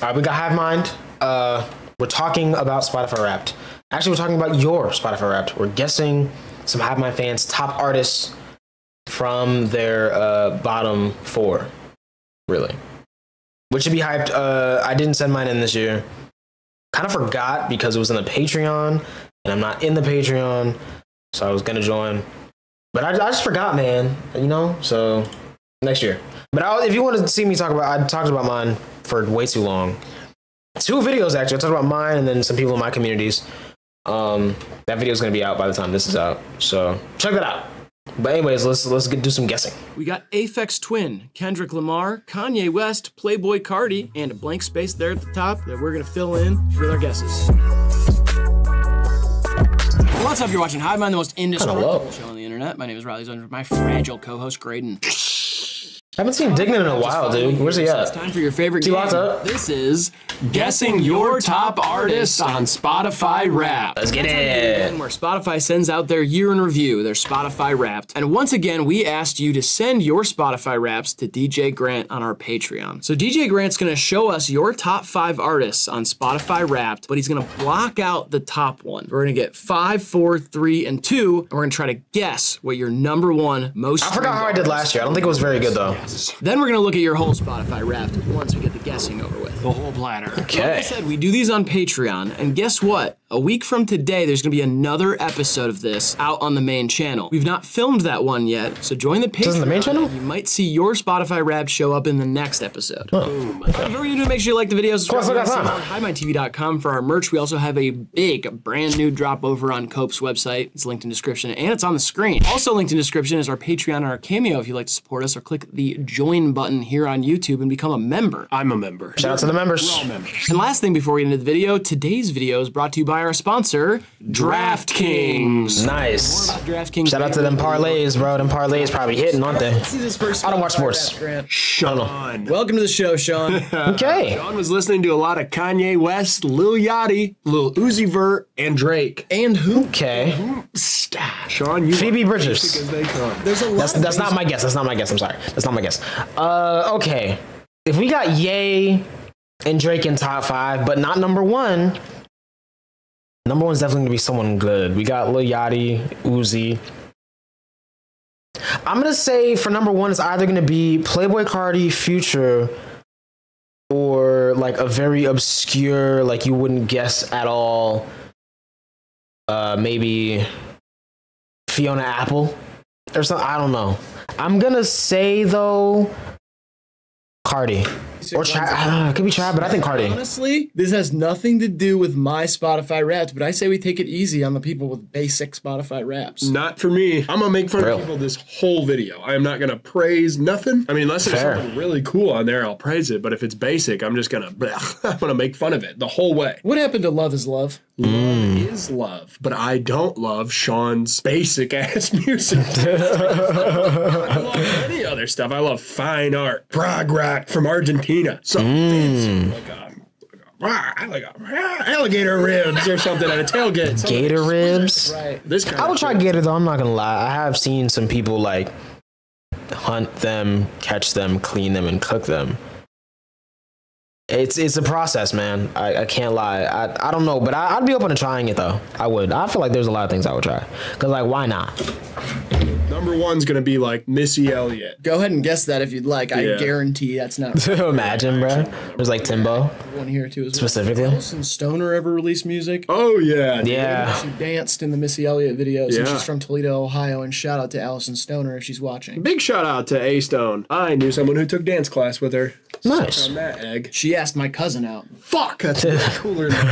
All right, we got HIVEMIND. We're talking about Spotify Wrapped. Actually, we're talking about your Spotify Wrapped. We're guessing some HIVEMIND fans' top artists from their bottom 4, really. Which should be hyped. I didn't send mine in this year. Kind of forgot because it was in the Patreon, and I'm not in the Patreon, so I was gonna join. But I just forgot, man, you know? So, next year. But if you want to see me talk about, I talked about mine for way too long. 2 videos, actually. I talked about mine and then some people in my communities. That video is going to be out by the time this is out. So check that out. But anyways, let's do some guessing. We got Aphex Twin, Kendrick Lamar, Kanye West, Playboi Carti, and a blank space there at the top that we're going to fill in with our guesses. What's up? You're watching HIVEMIND, the most indestructible show on the internet. My name is Riley Zoner with my fragile co-host, Graydon. I haven't seen Dignan in a while, dude. Where's he at? It's time for your favorite game. What's up? This is Guessing Your Top Artists on Spotify Wrapped. Let's get it. Where Spotify sends out their year in review, their Spotify Wrapped. And once again, we asked you to send your Spotify Wraps to DJ Grant on our Patreon. So DJ Grant's gonna show us your top 5 artists on Spotify Wrapped, but he's gonna block out the top one. We're gonna get 5, 4, 3, and 2, and we're gonna try to guess what your number 1 most. I forgot how I did last year. I don't think it was very good, though. Then we're gonna look at your whole Spotify Wrapped once we get the guessing over with. The whole platter. Okay. Like I said, we do these on Patreon, and guess what? A week from today, there's gonna be another episode of this out on the main channel. We've not filmed that one yet, so join the Patreon. This is the main channel? You might see your Spotify Wrapped show up in the next episode. Huh. Boom. Before you do, make sure you like the videos. Of course, look on HIVEMINDTV.com for our merch. We also have a big, brand new drop over on Cope's website. It's linked in description, and it's on the screen. Also linked in description is our Patreon and our Cameo if you'd like to support us, or click the join button here on YouTube and become a member. I'm a member. Shout out to the members. We're all members. And last thing before we get into the video, today's video is brought to you by our sponsor, DraftKings. Nice. More about DraftKings. Shout out to them parlays, bro. Them parlays probably hitting, aren't they? This is his first I don't watch sports. Sean. Welcome to the show, Sean. Okay. Sean was listening to a lot of Kanye West, Lil Yachty, Lil Uzi Vert, and Drake. And who? Okay. Sean, you Phoebe are Bridgers. basic as they come. There's a lot. That's not my guess. That's not my guess. I'm sorry. That's not my guess. Okay. If we got Ye and Drake in top 5, but not number 1. Number 1's definitely gonna be someone good. We got Lil Yachty, Uzi. I'm gonna say for number 1, it's either gonna be Playboi Carti, Future, or like a very obscure, like you wouldn't guess at all. Maybe Fiona Apple or something. I don't know. I'm gonna say though, Carti. Or Trav. It could be Trav, but I think Carti. Honestly, this has nothing to do with my Spotify Wrapped, but I say we take it easy on the people with basic Spotify Wraps. Not for me. I'm gonna make fun of people this whole video. I am not gonna praise nothing. I mean, unless there's something really cool on there, I'll praise it. But if it's basic, I'm just gonna I'm gonna make fun of it the whole way. What happened to Love is Love? Love is love, but I don't love Sean's basic ass music. I love any other stuff. I love fine art, prog rock from Argentina, something fancy, like alligator ribs or something at a tailgate. Gator ribs. Right. This kind I of would try gator though. I'm not gonna lie. I have seen some people like hunt them, catch them, clean them, and cook them. It's a process, man. I can't lie. I don't know, but I'd be open to trying it though. I would. I feel like there's a lot of things I would try. Cause like, why not? Number 1's gonna be like Missy Elliott. Go ahead and guess that if you'd like. Yeah. I guarantee that's not right. Imagine, bro. There's like Timbo. One here too as well. Specifically. Allison Stoner ever released music? Oh yeah, dude. Yeah. She danced in the Missy Elliott videos, and Yeah. she's from Toledo, Ohio, and shout out to Allison Stoner if she's watching. Big shout out to A Stone. I knew someone who took dance class with her. Nice. Suck on that egg. She asked my cousin out. Fuck, that's way cooler than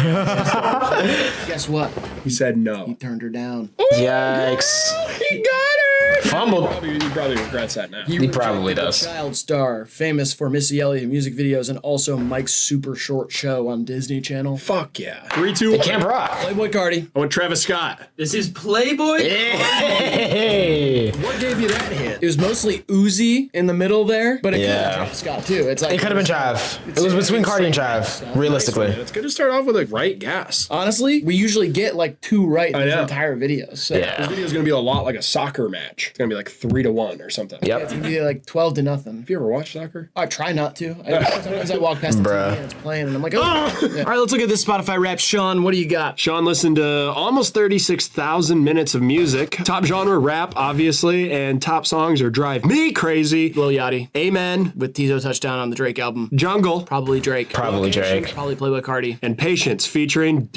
Guess what? he said no. He turned her down. Yikes. He got her. Fumbled. He probably regrets that now. He probably rejected the does. Child star, famous for Missy Elliott music videos and also Mike's super short show on Disney Channel. Fuck yeah. 3, 2, 1. Camp Rock. Playboi Carti. I want Travis Scott. This is Playboi. Hey. What gave you that hint? It was mostly Uzi in the middle there, but it could have Yeah. been Travis Scott too. It's like It could have been Trav. It was between Carti and Trav, realistically. It's good to start off with a right guess. Honestly, we usually get like 2 right in I these know. entire videos. So This Yeah. video is going to be a lot like a soccer match. watch. It's gonna be like 3-1 or something. Yep. It's gonna be like 12-0. Have you ever watched soccer? I try not to. Sometimes I walk past the TV and it's playing, and I'm like, oh. Yeah. All right, let's look at this Spotify rap. Sean, what do you got? Sean listened to almost 36,000 minutes of music. Top genre, rap, obviously, and top songs are Drive Me Crazy, Lil Yachty, Amen, with Tizo Touchdown on the Drake album. Jungle, Probably Drake. Probably Drake. Probably Playboy Cardi. and Patience featuring ...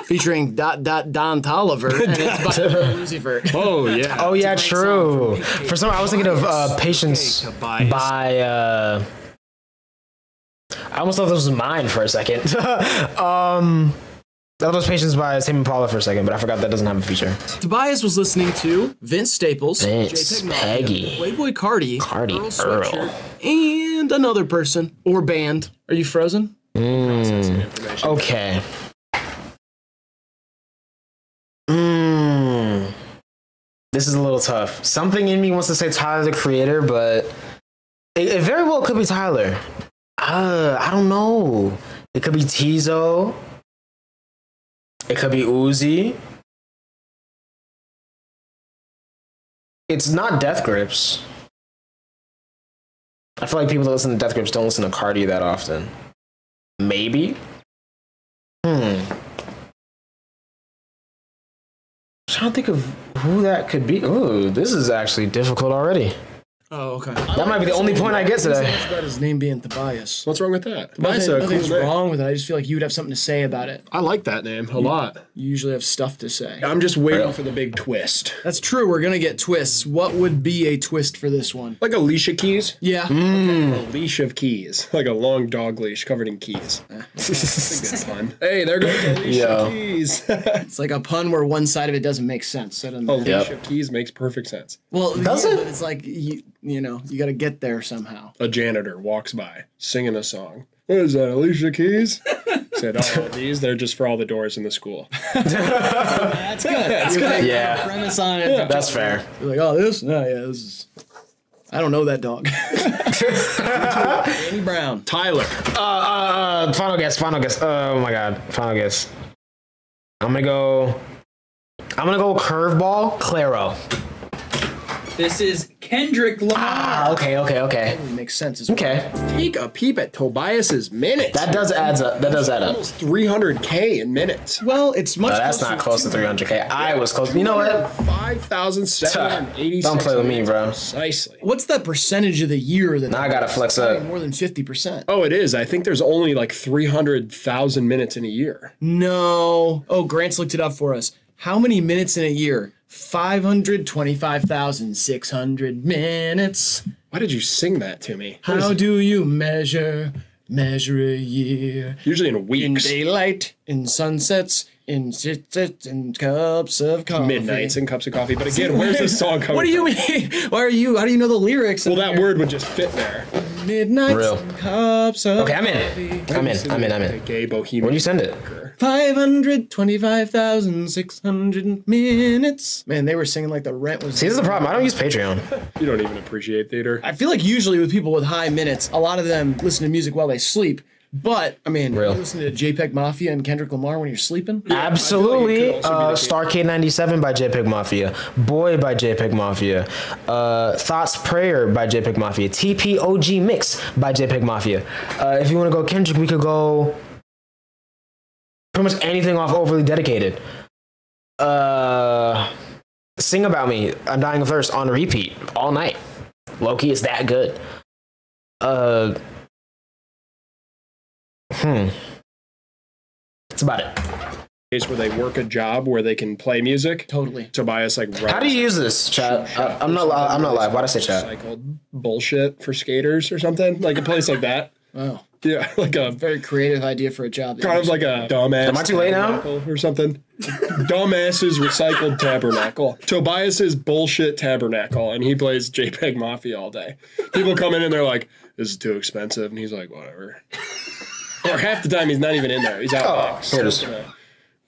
Featuring ... Don Tolliver. And it's by Lucifer. Oh, yeah. Oh yeah, It's a great true. song from For some, I was thinking of Patience Tobias. by. I almost thought this was mine for a second. That was Patience by Tame Impala for a second, but I forgot that doesn't have a feature. Tobias was listening to Vince Staples, Vince, JPEG Mafia, Peggy, Playboy Cardi, Earl Earl. Sweatshirt, and another person or band. Are you frozen? Okay. This is a little tough. Something in me wants to say Tyler the Creator, but it very well could be Tyler. I don't know. It could be Tizo. It could be Uzi. It's not Death Grips. I feel like people that listen to Death Grips don't listen to Cardi that often. Maybe? I'm trying to think of who that could be. Ooh, this is actually difficult already. Oh, okay. That might be the only point I get today. It's about his name being Tobias. What's wrong with that? Tobias Nothing's cool name. wrong with it. I just feel like you would have something to say about it. I like that name a lot. You usually have stuff to say. I'm just waiting for the big twist. That's true. We're going to get twists. What would be a twist for this one? Like Alicia Keys? Yeah. A leash of keys. Like a long dog leash covered in keys. That's a good pun. Hey, there goes Alicia Keys. It's like a pun where one side of it doesn't make sense. So it doesn't matter. Alicia Keys makes perfect sense. Well, Does yeah, it? but it's like, you know, you got to get there somehow. A janitor walks by singing a song. What is that, Alicia Keys? Said, oh, these, they're just for all the doors in the school. That's good. That's good. Yeah. Premise on it. That's fair. You're like, oh, this? No, yeah, this is... I don't know that dog. Danny Brown. Tyler. Final guess. Oh my god. Final guess. I'm gonna go Curveball, Claro. This is Kendrick Lamar. Ah, okay. That makes sense as well. Okay. Take a peep at Tobias's minutes. That does add up. Almost 300K in minutes. Well, it's much That's not close to 300K. I was close. You know what? 5,786. Don't play with me, bro. Precisely. What's that percentage of the year that... Now I gotta flex up. More than 50%. Oh, it is. I think there's only like 300,000 minutes in a year. No. Oh, Grant's looked it up for us. How many minutes in a year? 525,600 minutes. Why did you sing that to me? How do you measure a year? Usually in In weeks. daylight, in sunsets, in cups of coffee. Midnights and cups of coffee. But again, where's this song coming What do you from? mean? How do you know the lyrics? Well, that word would just fit there. Midnights Real. and cups of Okay, I'm in. I'm in. Gay bohemian. Where'd you send it? 525,600 minutes. Man, they were singing like the rent was... See, this is the problem. I don't use Patreon. You don't even appreciate theater. I feel like usually with people with high minutes, a lot of them listen to music while they sleep. But, I mean, Real. you listen to JPEG Mafia and Kendrick Lamar when you're sleeping? Absolutely. I feel like it could also Starcade 97 by JPEG Mafia. Boy by JPEG Mafia. Thoughts Prayer by JPEG Mafia. TPOG Mix by JPEG Mafia. If you want to go Kendrick, we could go pretty much anything off Overly Dedicated. Sing About Me. I'm Dying of Thirst on repeat all night. Low-key is that good. That's about it. Case where they work a job where they can play music. Totally. Tobias like How do you use this, chat? I'm not live. Why'd I say chat? Recycled bullshit for skaters or something, like a place like that. Wow. Yeah, like a Very creative idea for a job. kind of like a dumbass. Am I too late now? tabernacle or something? Dumbass's recycled tabernacle. Tobias's bullshit tabernacle, and he plays JPEG Mafia all day. People come in and they're like, "This is too expensive," and he's like, "Whatever." Or half the time he's not even in there. He's out back here it is. smoking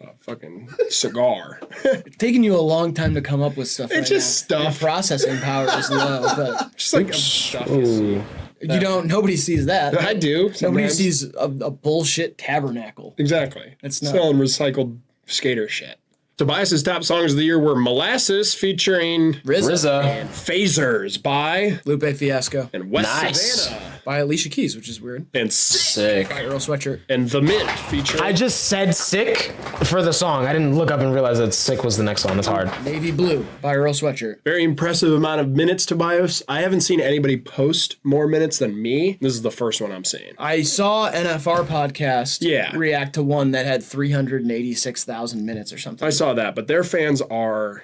a fucking cigar. It's taking you a long time to come up with stuff. It's just Your stuff. processing power is low, but Just like stuff you see. you don't. Nobody sees that. I do. Nobody sometimes. sees a bullshit tabernacle. Exactly. It's not- selling recycled skater shit. Tobias's top songs of the year were Molasses featuring RZA. and Phasers by Lupe Fiasco. and West Nice. Savannah By Alicia Keys, which is weird. and Sick. By Earl Sweatshirt. and The Mint featuring I just said sick for the song. I didn't look up and realize that sick was the next song. It's hard. Navy Blue by Earl Sweatshirt. very impressive amount of minutes, Tobias. I haven't seen anybody post more minutes than me. This is the first one I'm seeing. I saw NFR podcast Yeah. react to one that had 386,000 minutes or something. I saw that, but their fans are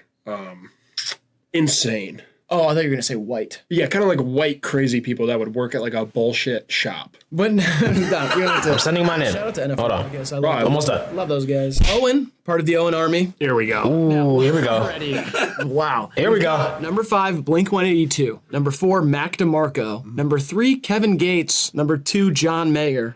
insane. Oh, I thought you were going to say white. Yeah, kind of like white crazy people that would work at like a bullshit shop. But no, you don't have to. I'm sending mine in. Shout out to NFR Hold on. podcast. I Right. love, Almost done. love those guys. Owen, part of the Owen Army. Here we go. Ooh, here we go. Ready. Wow. Here we go. Number 5, Blink-182. Number 4, Mac DeMarco. Number 3, Kevin Gates. Number 2, John Mayer.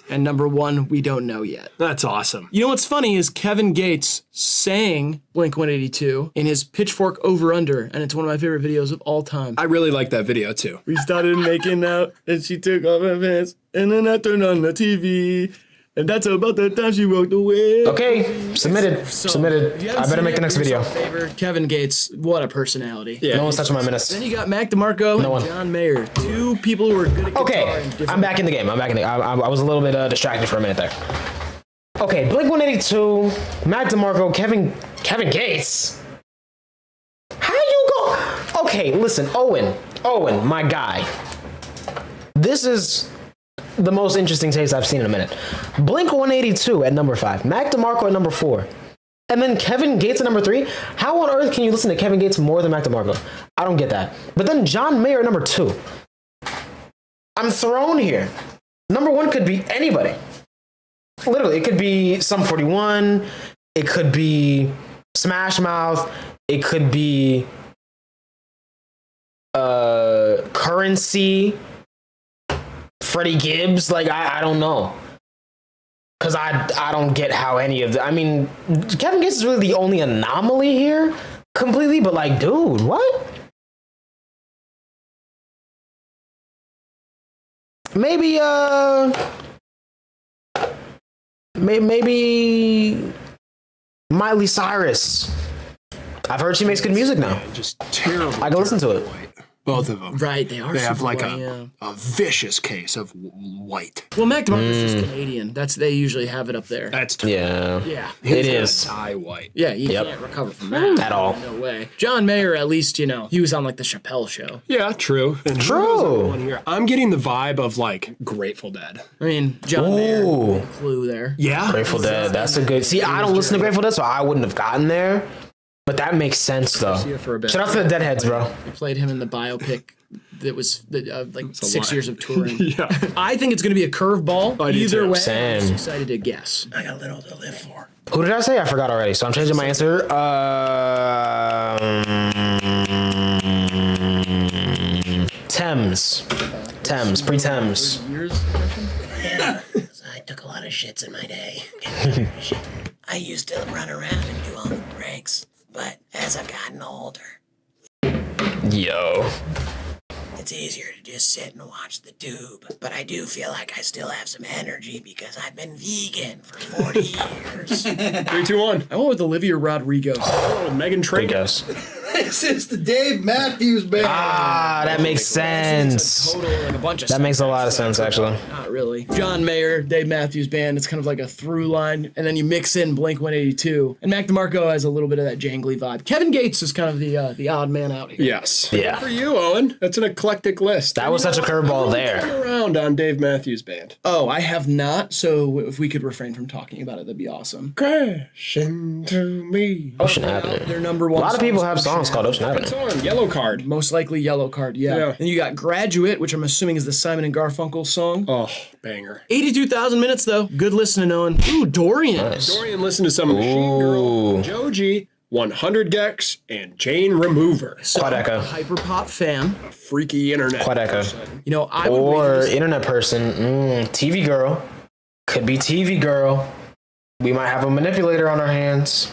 And number 1, we don't know yet. That's awesome. You know what's funny is Kevin Gates sang Blink-182 in his Pitchfork Over Under, and it's one of my favorite videos of all time. I really like that video too. We started making out, and she took off her pants, and then I turned on the TV, and that's about the time she walked away. Okay, submitted. So, Submitted. if you haven't I better seen make it, the next do video. yourself a favor. Kevin Gates, what a personality. Yeah. No one's touching my minutes. Then you got Mac DeMarco No one. and John Mayer, two people who are good at guitar. Okay, in different I'm back in the game. I was a little bit distracted for a minute there. Okay, Blink-182, Mac DeMarco, Kevin Gates. How you go? Okay, listen, Owen, my guy. This is the most interesting taste I've seen in a minute. Blink-182 at number 5, Mac DeMarco at number 4, and then Kevin Gates at number 3. How on earth can you listen to Kevin Gates more than Mac DeMarco? I don't get that. But then John Mayer at number 2. I'm thrown here. Number 1 could be anybody. Literally, it could be Sum 41. It could be Smash Mouth. It could be Currency. Freddie Gibbs. Like, I don't know. Because I don't get how any of the... I mean, Kevin Gates is really the only anomaly here. Completely. But like, dude, what? Maybe, maybe Miley Cyrus. I've heard she makes good music now. Just terrible. I can listen to it. Both of them. Right, they are. They have super like white, yeah. a vicious case of white. Well, Mac DeMarco's just Canadian. They usually have it up there. That's Yeah. Yeah. It is. tie white. Yeah, you Yep. can't recover from that. At all. No way. John Mayer, at least, you know, he was on like the Chappelle show. Yeah, true. And True. one here. I'm getting the vibe of like Grateful Dead. I mean, John Mayer, Ooh. clue there. Yeah. Grateful Dead. That's a good... See, I don't listen to Grateful Dead, so I wouldn't have gotten there. But that makes sense, though. See it for a bit. Shout out to the Deadheads, bro. They played him in the biopic that was like 6 lot. years of touring. Yeah. I think it's going to be a curveball. I do Either too. way, Same. I'm just excited to guess. I got little to live for. Who did I say? I forgot already, so I'm changing my answer. Thames. Thames. Pre-Thames. Years? I took a lot of shits in my day. I used to run around and do all the breaks, but as I've gotten older, Yo. it's easier to just sit and watch the tube. But I do feel like I still have some energy because I've been vegan for 40 years. 3, 2, 1. I went with Olivia Rodrigo. Oh, Megan Good Trainor. guess. This is the Dave Matthews Band. Ah, that makes sense. Total, like a bunch of That makes a lot of sense, actually. Not really. John Mayer, Dave Matthews Band. It's kind of like a through line, and then you mix in Blink-182, and Mac DeMarco has a little bit of that jangly vibe. Kevin Gates is kind of the odd man out here. Yes. Yeah. For you, Owen. That's an eclectic list. That was such a curveball Turn there. around on Dave Matthews Band. Oh, I have not. So if we could refrain from talking about it, that'd be awesome. Crash into me. Ocean Avenue. Their number A one. lot of people song have is songs called Ocean It's Avenue. on Yellow Card. Most likely Yellow Card, yeah. Yeah. And you got Graduate, which I'm assuming is the Simon and Garfunkel song. Oh, banger. 82,000 minutes though. Good listening, Owen. Ooh, Dorian. Nice. Dorian listened to some Machine Girl, Joji, 100 Gex, and Jane Remover. Quad Echo. Hyperpop fan. Freaky internet. Quad Echo. You know, I would Or rate this- internet person. TV girl. Could be TV girl. We might have a manipulator on our hands.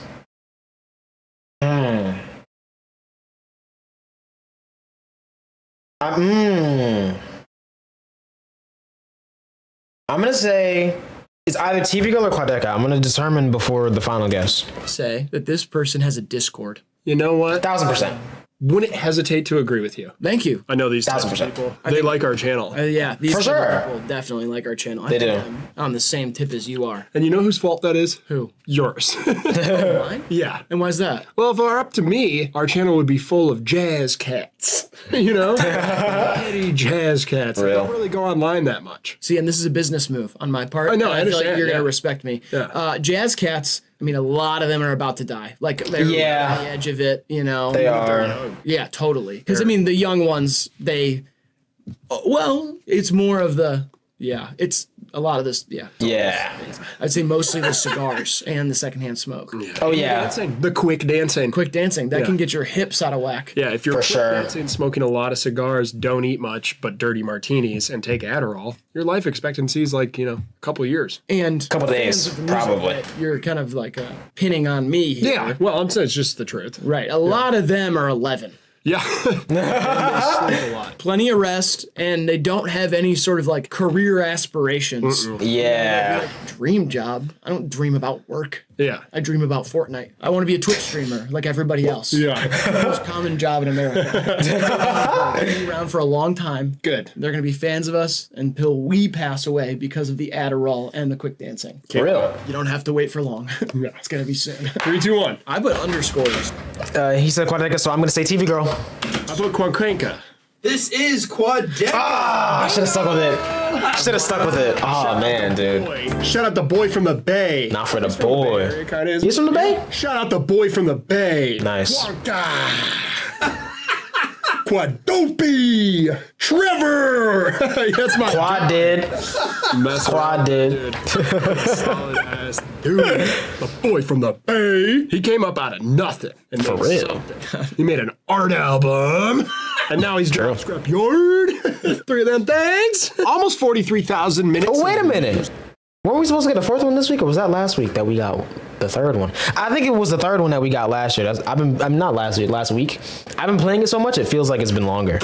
I'm gonna say It's either TV Girl or Quadeca. I'm gonna determine before the final guess. Say that this person has a Discord. You know what? 1000%. Wouldn't hesitate to agree with you. Thank you. I know these types of 1000%. people. They like our channel. Yeah, these For type of sure. people definitely like our channel. They do. I'm on the same tip as you are. And you know whose fault that is? Who? Yours. Mine? Yeah. And why's that? Well, if it were up to me, our channel would be full of jazz cats. You know? Petty jazz cats. They don't really go online that much. See, and this is a business move on my part. I know, and I feel like understand, you're yeah. gonna respect me. Yeah. Jazz cats. I mean, a lot of them are about to die. Like they're Yeah. on the edge of it. You know. They are. Yeah, totally. Because I mean, the young ones, well, it's more of the. Yeah, it's a lot of this. Yeah. Yeah. I'd say mostly the cigars and the secondhand smoke. Oh yeah. Dancing. The quick dancing. Quick dancing that can get your hips out of whack. Yeah, if you're For quick sure. dancing, smoking a lot of cigars, don't eat much, but dirty martinis, and take Adderall, your life expectancy is like, a couple years. And Couple days, fans of the music probably. that you're kind of like pinning on me here. Yeah, well, I'm saying it's just the truth. Right. A lot of them are 11. Yeah. And they sleep a lot. Plenty of rest, and they don't have any sort of like career aspirations. Yeah. Dream job. I don't dream about work. Yeah. I dream about Fortnite. I want to be a Twitch streamer like everybody else. Yeah. The most common job in America. They're gonna be around for a long time. Good. They're going to be fans of us until we pass away because of the Adderall and the quick dancing. For real. You don't have to wait for long. It's going to be soon. 3, 2, 1. I put underscores. He said Quadeca, so I'm gonna say TV Girl. I put Quankranka. This is Quadeca. I should have stuck with it. Should have stuck with it. Oh man, dude. Boy. Shout out the boy from the Bay. Not for the boy. It kind of is. He's from the Bay? Shout out the boy from the Bay. Nice. Quadopy. Trevor. That's my Quad did. mess Quad around, did. dude. Solid ass dude. The boy from the Bay. He came up out of nothing. And For made real. something. He made an art album. And now he's dropped Scrap Yard. 3 of them things. Almost 43,000 minutes. Oh, wait a minute. Weren't we supposed to get the fourth one this week, or was that last week that we got the third one? I think it was the third one that we got last year. I'm not last year, last week. I've been playing it so much, it feels like it's been longer.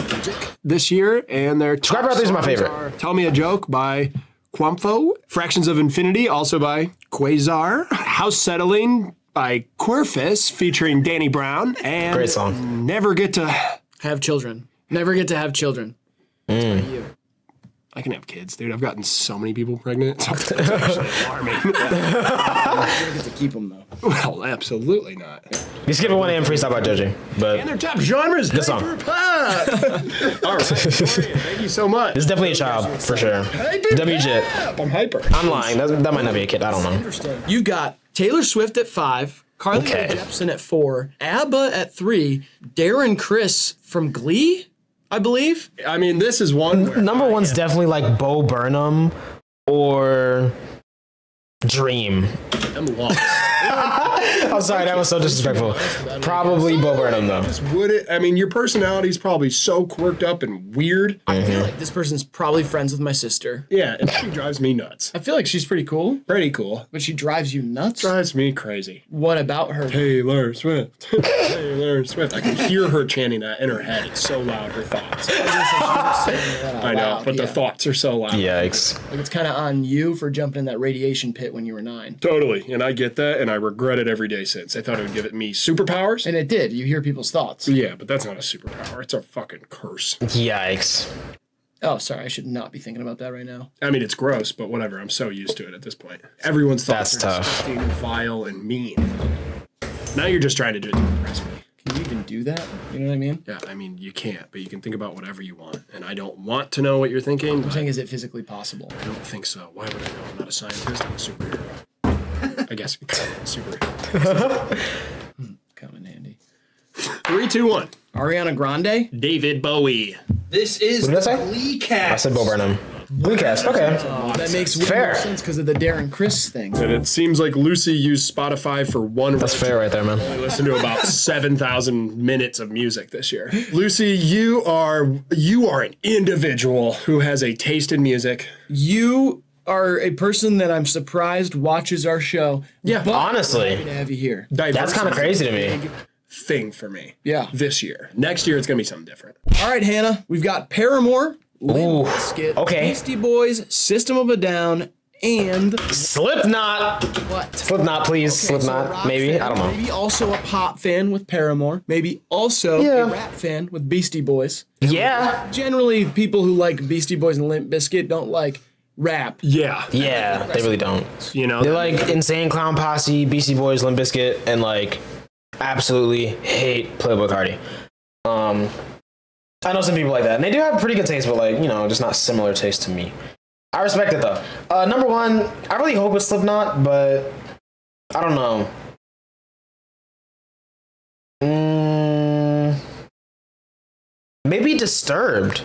This year, and their Scrap Yard 3 is my favorite. Tell Me a Joke by Quamfo. Fractions of Infinity, also by Quasar. House Settling by Querfus, featuring Danny Brown. And Great song. Never Get to... Have children. Never get to have children. I can have kids, dude. I've gotten so many people pregnant. It's actually alarming. You don't get to keep them though. Well, absolutely not. You skip it 1 AM freestyle by Joji, but And their top genres. Good song. All right. Thank you so much. it's definitely a child for sure. WJ. I'm hyper. I'm lying. That might not be a kid. I don't know. You've got Taylor Swift at 5, Carly Rae Okay. Jepsen at 4, ABBA at 3, Darren Criss from Glee, I believe. I mean, this is one where Number one's definitely like Bo Burnham or Dream. I'm lost. I'm sorry, that was so disrespectful. Probably Bo Burnham though. Would it? I mean, your personality is probably so quirked up and weird. I feel like this person's probably friends with my sister. Yeah, and she drives me nuts. I feel like she's pretty cool, Pretty cool. but she drives you nuts. Drives me crazy. What about her? Taylor Swift. Taylor Swift. I can hear her chanting that in her head. It's so loud, her thoughts. I know, but the thoughts are so loud. Yikes. Like it's kind of on you for jumping in that radiation pit when you were 9. Totally. And I get that, and I regret it every day since. I thought it would give it me superpowers. And it did. You hear people's thoughts. Yeah, but that's not a superpower. It's a fucking curse. Yikes. Oh, sorry. I should not be thinking about that right now. I mean, it's gross, but whatever. I'm so used to it at this point. Everyone's thoughts That's are tough. disgusting and vile and mean. Now you're just trying to do it to impress me. Can you even do that? You know what I mean? Yeah, I mean, you can't, but you can think about whatever you want. And I don't want to know what you're thinking. I'm But saying, is it physically possible? I don't think so. Why would I know? I'm not a scientist. I'm a superhero. I guess superhero. Come in handy. 3, 2, 1. Ariana Grande? David Bowie. This is What did I say? Glee I Cast. said Bo Burnham. Gleecast. Okay. That makes way Fair. more sense because of the Darren Criss thing. And it seems like Lucy used Spotify for one. That's fair right there, man. I listened to about 7,000 minutes of music this year. Lucy, you are an individual who has a taste in music. You are a person that I'm surprised watches our show. Yeah, but honestly. happy to have you here. That's kind of crazy to me. Thing for me. Yeah. This year. Next year, it's going to be something different. All right, Hannah. We've got Paramore, Limp Ooh, Bizkit, okay. Beastie Boys, System of a Down, and Slipknot. what? Slipknot, please. Okay, so Slipknot, rock maybe. fan, I don't know. Maybe also a pop fan with Paramore. Maybe also Yeah. a rap fan with Beastie Boys. Yeah. Generally, people who like Beastie Boys and Limp Bizkit don't like rap. Yeah. Yeah, they really don't. You know, They're like Insane Clown Posse, Beastie Boys, Limp Bizkit, and like absolutely hate Playboi Carti. I know some people like that, and they do have pretty good taste, but like, you know, just not similar taste to me. I respect it though. Number one, I really hope it's Slipknot, but I don't know. Maybe Disturbed.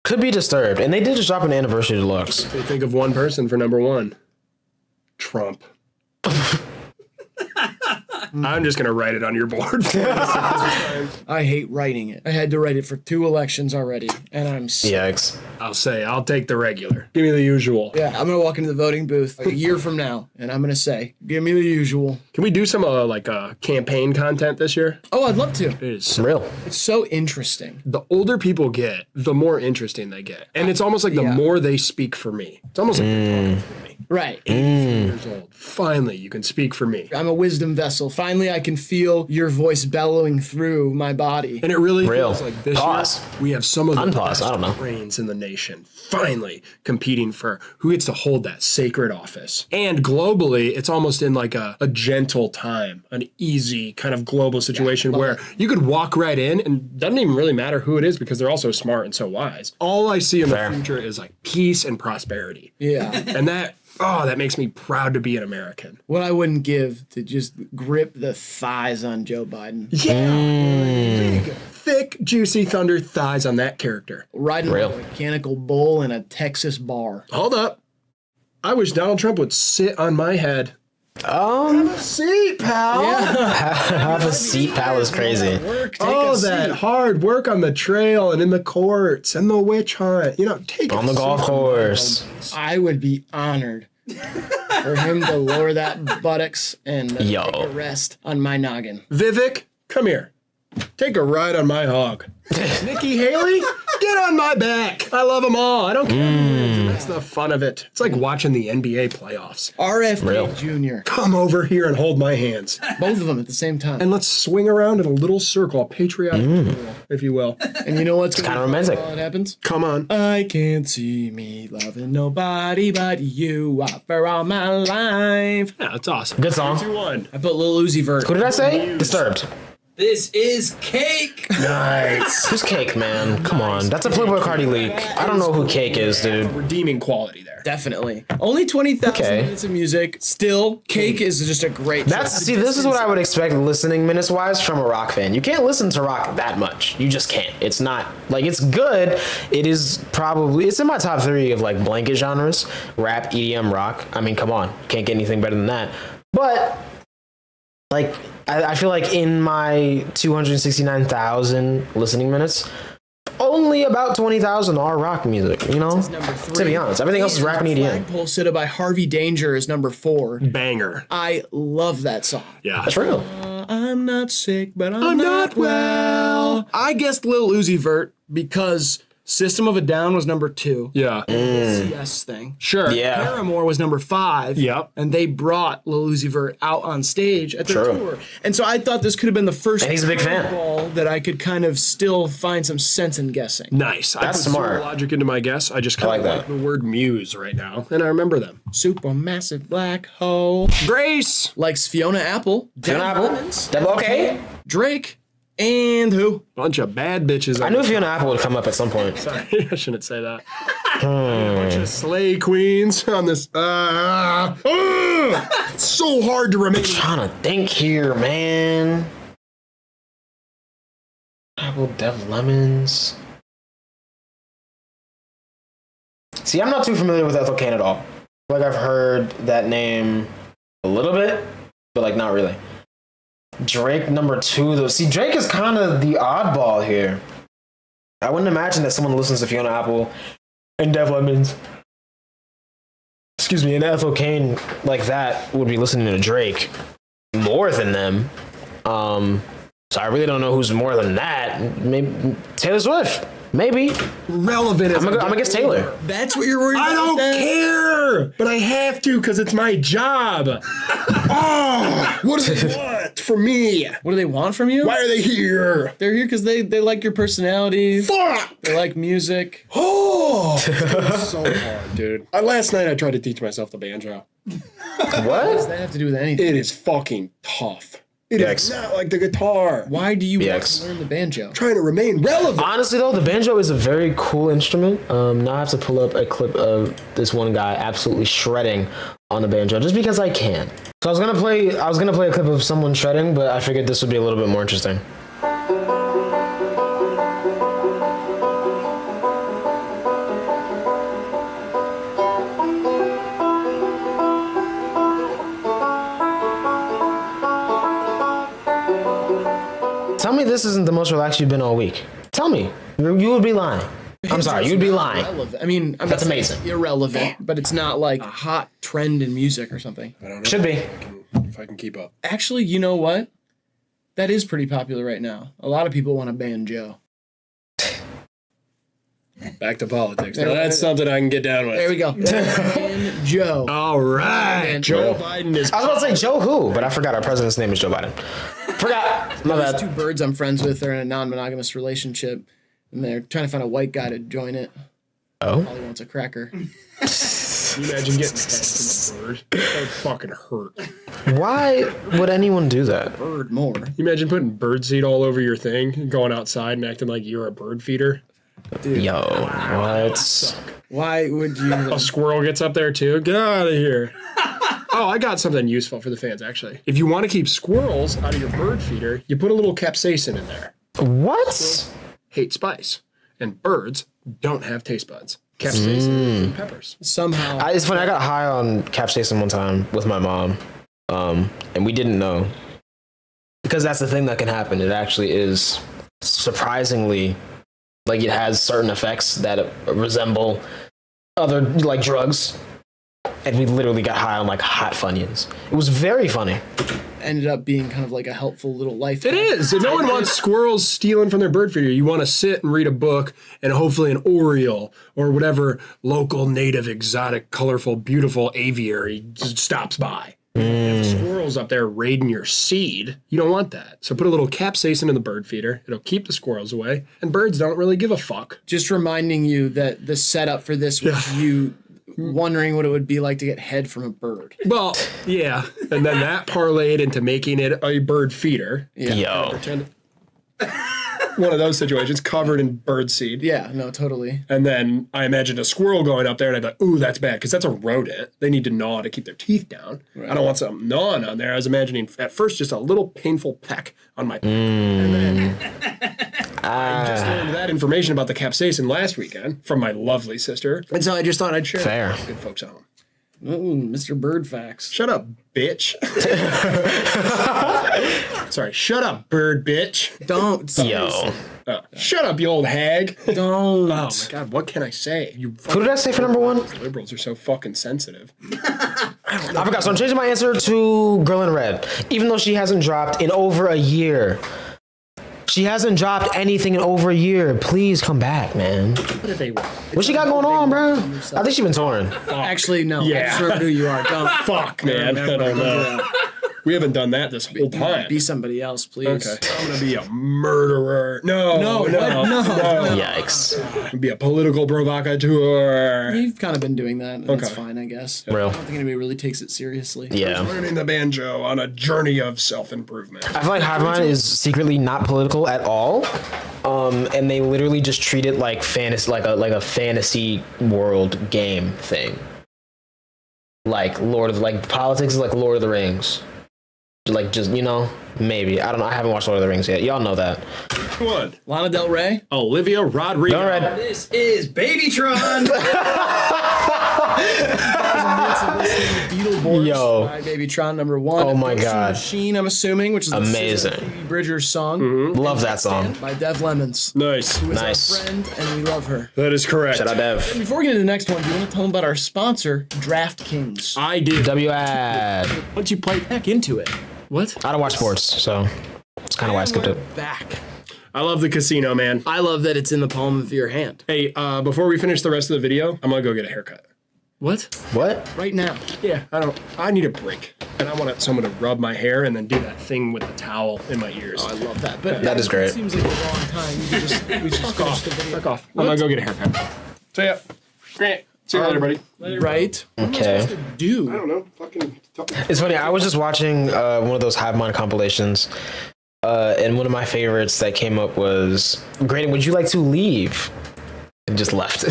Could be Disturbed, and they did just drop an Anniversary Deluxe. they think of one person for number one. Trump. I'm just gonna write it on your board. I hate writing it. I had to write it for 2 elections already, and I'm sick. Yikes. I'll take the regular. Give me the usual. Yeah, I'm gonna walk into the voting booth like a year from now, and I'm gonna say, "Give me the usual." Can we do some campaign content this year? Oh, I'd love to. It is Real. It's so interesting. the older people get, the more interesting they get, and it's almost like the Yeah. more they speak for me. It's almost like they're talking for me. Right. 83 years old. Finally, you can speak for me. I'm a wisdom vessel. Finally, I can feel your voice bellowing through my body. And it really Real. feels like this Pause. year we have some of the Unpause, best I don't know. brains in the nation finally competing for who gets to hold that sacred office. And globally, it's almost in like a gentle time, an easy kind of global situation where you could walk right in and it doesn't even really matter who it is because they're all so smart and so wise. All I see in Fair. the future is like peace and prosperity. Yeah. And that makes me proud to be an American. What I wouldn't give to just grip the thighs on Joe Biden. Yeah. Big, thick, juicy thunder thighs on that character. Riding Real. like a mechanical bull in a Texas bar. Hold up. I wish Donald Trump would sit on my head. Seat, pal. Have a seat, pal, is crazy. Oh, that hard work on the trail and in the courts and the witch hunt. You know, take On the a golf seat. course. I would be honored for him to lower that buttocks and Yo. take a rest on my noggin. Vivek, come here. Take a ride on my hog. Nikki Haley, get on my back. I love them all. I don't care. who wins, and that's the fun of it. It's like watching the NBA playoffs. RFK Jr. Come over here and hold my hands. Both of them at the same time. And let's swing around in a little circle, a patriotic circle, if you will. And you know what's going kinda romantic. While it happens? Come on. I can't see me loving nobody but you for all my life. Yeah, that's awesome. Good song. 2-1. I put Lil Uzi Vert. Who did I say? Disturbed. This is cake. Nice. Who's Cake, man? Come on. That's a Playboi Carti leak. I don't know who Cake is, dude. Redeeming quality there. Definitely. Only 20,000 Okay. minutes of music. Still, Cake is just a great That's choice. see, this is what I would expect listening minutes wise from a rock fan. You can't listen to rock that much. You just can't. It's not like it's good. It is probably it's in my top 3 of like blanket genres: rap, EDM, rock. I mean, come on, can't get anything better than that. But like, I feel like in my 269,000 listening minutes, only about 20,000 are rock music. You know, Number 3. to be honest, everything else is rap and EDM. Flagpole Sitta by Harvey Danger is number 4. Banger. I love that song. Yeah. That's real. I'm not sick, but I'm not well. I guessed Lil Uzi Vert because System of a Down was number 2. Yeah. CS thing. Sure. Yeah. Paramore was number 5. Yep. And they brought Lil Uzi Vert out on stage at their True. tour. And so I thought this could have been the first And he's a big fan. curveball that I could kind of still find some sense in guessing. Nice. I That's put zero smart. logic into my guess. I just kind like of like that. the word muse right now, and I remember them. Supermassive black hole. Grace. Likes Fiona Apple. Fiona Dev Apple? Lemons, Devil okay? Drake. And who? Bunch of bad bitches. I knew Fiona Apple would come up at some point. Sorry, I shouldn't say that. A bunch of slay queens on this. It's so hard to remain. Trying to think here, man. Apple Dev Lemons. See, I'm not too familiar with Ethel Cain at all. Like I've heard that name a little bit, but like not really. Drake number 2 though. See, Drake is kind of the oddball here. I wouldn't imagine that someone listens to Fiona Apple and Dev Lemons, excuse me, and Ethel Cain like that would be listening to Drake more than them. So I really don't know who's more than that. Maybe Taylor Swift. Maybe. Relevant. I'm gonna guess Taylor. That's what you're worried about? I don't care, but I have to because it's my job. Oh, what do they want from me? What do they want from you? Why are they here? They're here because they like your personality. Fuck! They like music. Oh, it's so hard, dude. Last night I tried to teach myself the banjo. What does that have to do with anything? It is fucking tough. It is not like the guitar. Why do you want to learn the banjo? Trying to remain relevant. Honestly, though, the banjo is a very cool instrument. Now I have to pull up a clip of this one guy absolutely shredding on the banjo, just because I can. So I was gonna play a clip of someone shredding, but I figured this would be a little bit more interesting. Tell me this isn't the most relaxed you've been all week. Tell me. You would be lying. I'm sorry, you'd be lying. I mean, That's amazing. Irrelevant, but it's not like a hot trend in music or something. I don't know Should be. if I can keep up. Actually, you know what? That is pretty popular right now. A lot of people want a banjo. Back to politics. Now that's something I can get down with. There we go. Banjo. All right. And Joe Biden is. I was about to say Joe who, but I forgot our president's name is Joe Biden. Forgot. My These bad. two birds I'm friends with are in a non-monogamous relationship, and they're trying to find a white guy to join it. Oh. All he wants a cracker. Can you imagine getting head from a bird? That would fucking hurt. Why would anyone do that? Bird more. You imagine putting birdseed all over your thing, and going outside and acting like you're a bird feeder? Dude, Yo, what? why would you? A squirrel gets up there too. Get out of here. Oh, I got something useful for the fans, actually. If you want to keep squirrels out of your bird feeder, you put a little capsaicin in there. What? Hate spice. And birds don't have taste buds. Capsaicin and peppers. Somehow. It's funny, I got high on capsaicin one time with my mom, and we didn't know. Because that's the thing that can happen. It actually is surprisingly, like, it has certain effects that resemble other, like, drugs. And we literally got high on, like, hot Funyuns. It was very funny. Ended up being kind of like a helpful little life. It is. No one wants squirrels stealing from their bird feeder. You want to sit and read a book and hopefully an oriole or whatever local, native, exotic, colorful, beautiful aviary just stops by. If a squirrel's up there raiding your seed, you don't want that. So put a little capsaicin in the bird feeder. It'll keep the squirrels away. And birds don't really give a fuck. Just reminding you that the setup for this was you wondering what it would be like to get head from a bird. Well, yeah. And then that parlayed into making it a bird feeder. Yeah. Yo. Pretend one of those situations covered in bird seed. Yeah, no, totally. And then I imagined a squirrel going up there and I'd be like, ooh, that's bad because that's a rodent. They need to gnaw to keep their teeth down. Right. I don't want something gnawing on there. I was imagining at first just a little painful peck on my and then I just learned that information about the capsaicin last weekend from my lovely sister. And so I just thought I'd share Fair. it with good folks at home. Ooh, Mr. Bird Facts. Shut up, bitch. Sorry, shut up, bird bitch. Don't. Yo. Shut up, you old hag. Don't. Oh my god, what can I say? You Who did I say for number one? liberals are so fucking sensitive. I forgot. So I'm changing my answer to Girl in Red. Even though she hasn't dropped in over a year. She hasn't dropped anything in over a year. Please come back, man. What do they want? What she got going on, bro? I think she's been touring. Actually, no. Yeah. I just remember who you are. Don't. Fuck, man. I don't know. We haven't done that this whole time. Be somebody else, please. Okay. I'm gonna be a murderer. No. Yikes. I'm gonna be a political provocateur. You've kind of been doing that. And That's Okay. fine, I guess. Real. I don't think anybody really takes it seriously. Yeah. Learning the banjo on a journey of self-improvement. I feel like HIVEMIND is secretly not political at all. And they literally just treat it like fantasy, like a fantasy world game thing. Like politics is like Lord of the Rings. Like, just, you know, maybe. I don't know. I haven't watched Lord of the Rings yet. Y'all know that. One. Lana Del Rey. Olivia Rodrigo. Don't read. This is Babytron. Beetleborgs. Yo. By Babytron #1. Oh my Ghost God. Machine, I'm assuming, which is the Amazing. Phoebe Bridgers song. Love that song. By Dev Lemons. Nice. Who is Nice. our friend, and we love her. That is correct. Shout out Dev. Before we get into the next one, do you want to tell them about our sponsor, DraftKings? I did. W ad. Once you play back into it. What? I don't watch sports, so that's kind of why I skipped it. Back. I love the casino, man. I love that it's in the palm of your hand. Hey, before we finish the rest of the video, I'm gonna go get a haircut. What? What? Right now. Yeah, I need a break. And I want someone to rub my hair and then do that thing with the towel in my ears. Oh, I love that. But That is great. It seems like a long time. We just Fuck off. Fuck off. I'm gonna go get a haircut. So yeah, Grant. See you later, buddy. right. Okay. I Do don't know. Fucking. It's funny. I was just watching one of those HiveMind compilations, and one of my favorites that came up was, "Grant, would you like to leave?" And just left.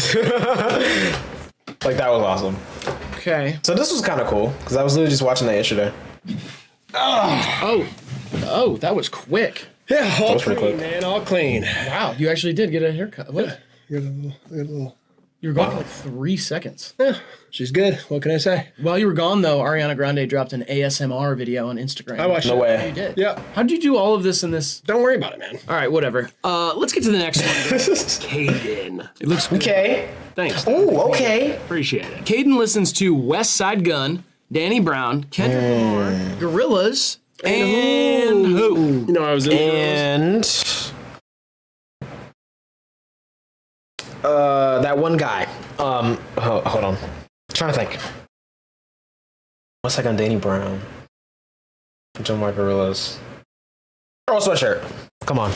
Like that was awesome. okay. So this was kind of cool because I was literally just watching that yesterday. Oh, that was quick. Yeah, all was pretty clean, quick. man. All clean. Wow, you actually did get a haircut. What? You're a little. You were gone for like 3 seconds. Yeah, she's good. What can I say? While you were gone, though, Ariana Grande dropped an ASMR video on Instagram. I watched No it. You way. did. Yeah. How did you do all of this in this? Don't worry about it, man. All right, whatever. Let's get to the next one. Caden. It looks good. Okay. Thanks. Oh, okay. Appreciate it. Caden listens to West Side Gun, Danny Brown, Kendrick Lamar, Gorillaz, and who? You know, I was in And that one guy. Hold on. Trying to think. One second, Danny Brown. John Mark Gorillas. Earl Sweatshirt. Come on.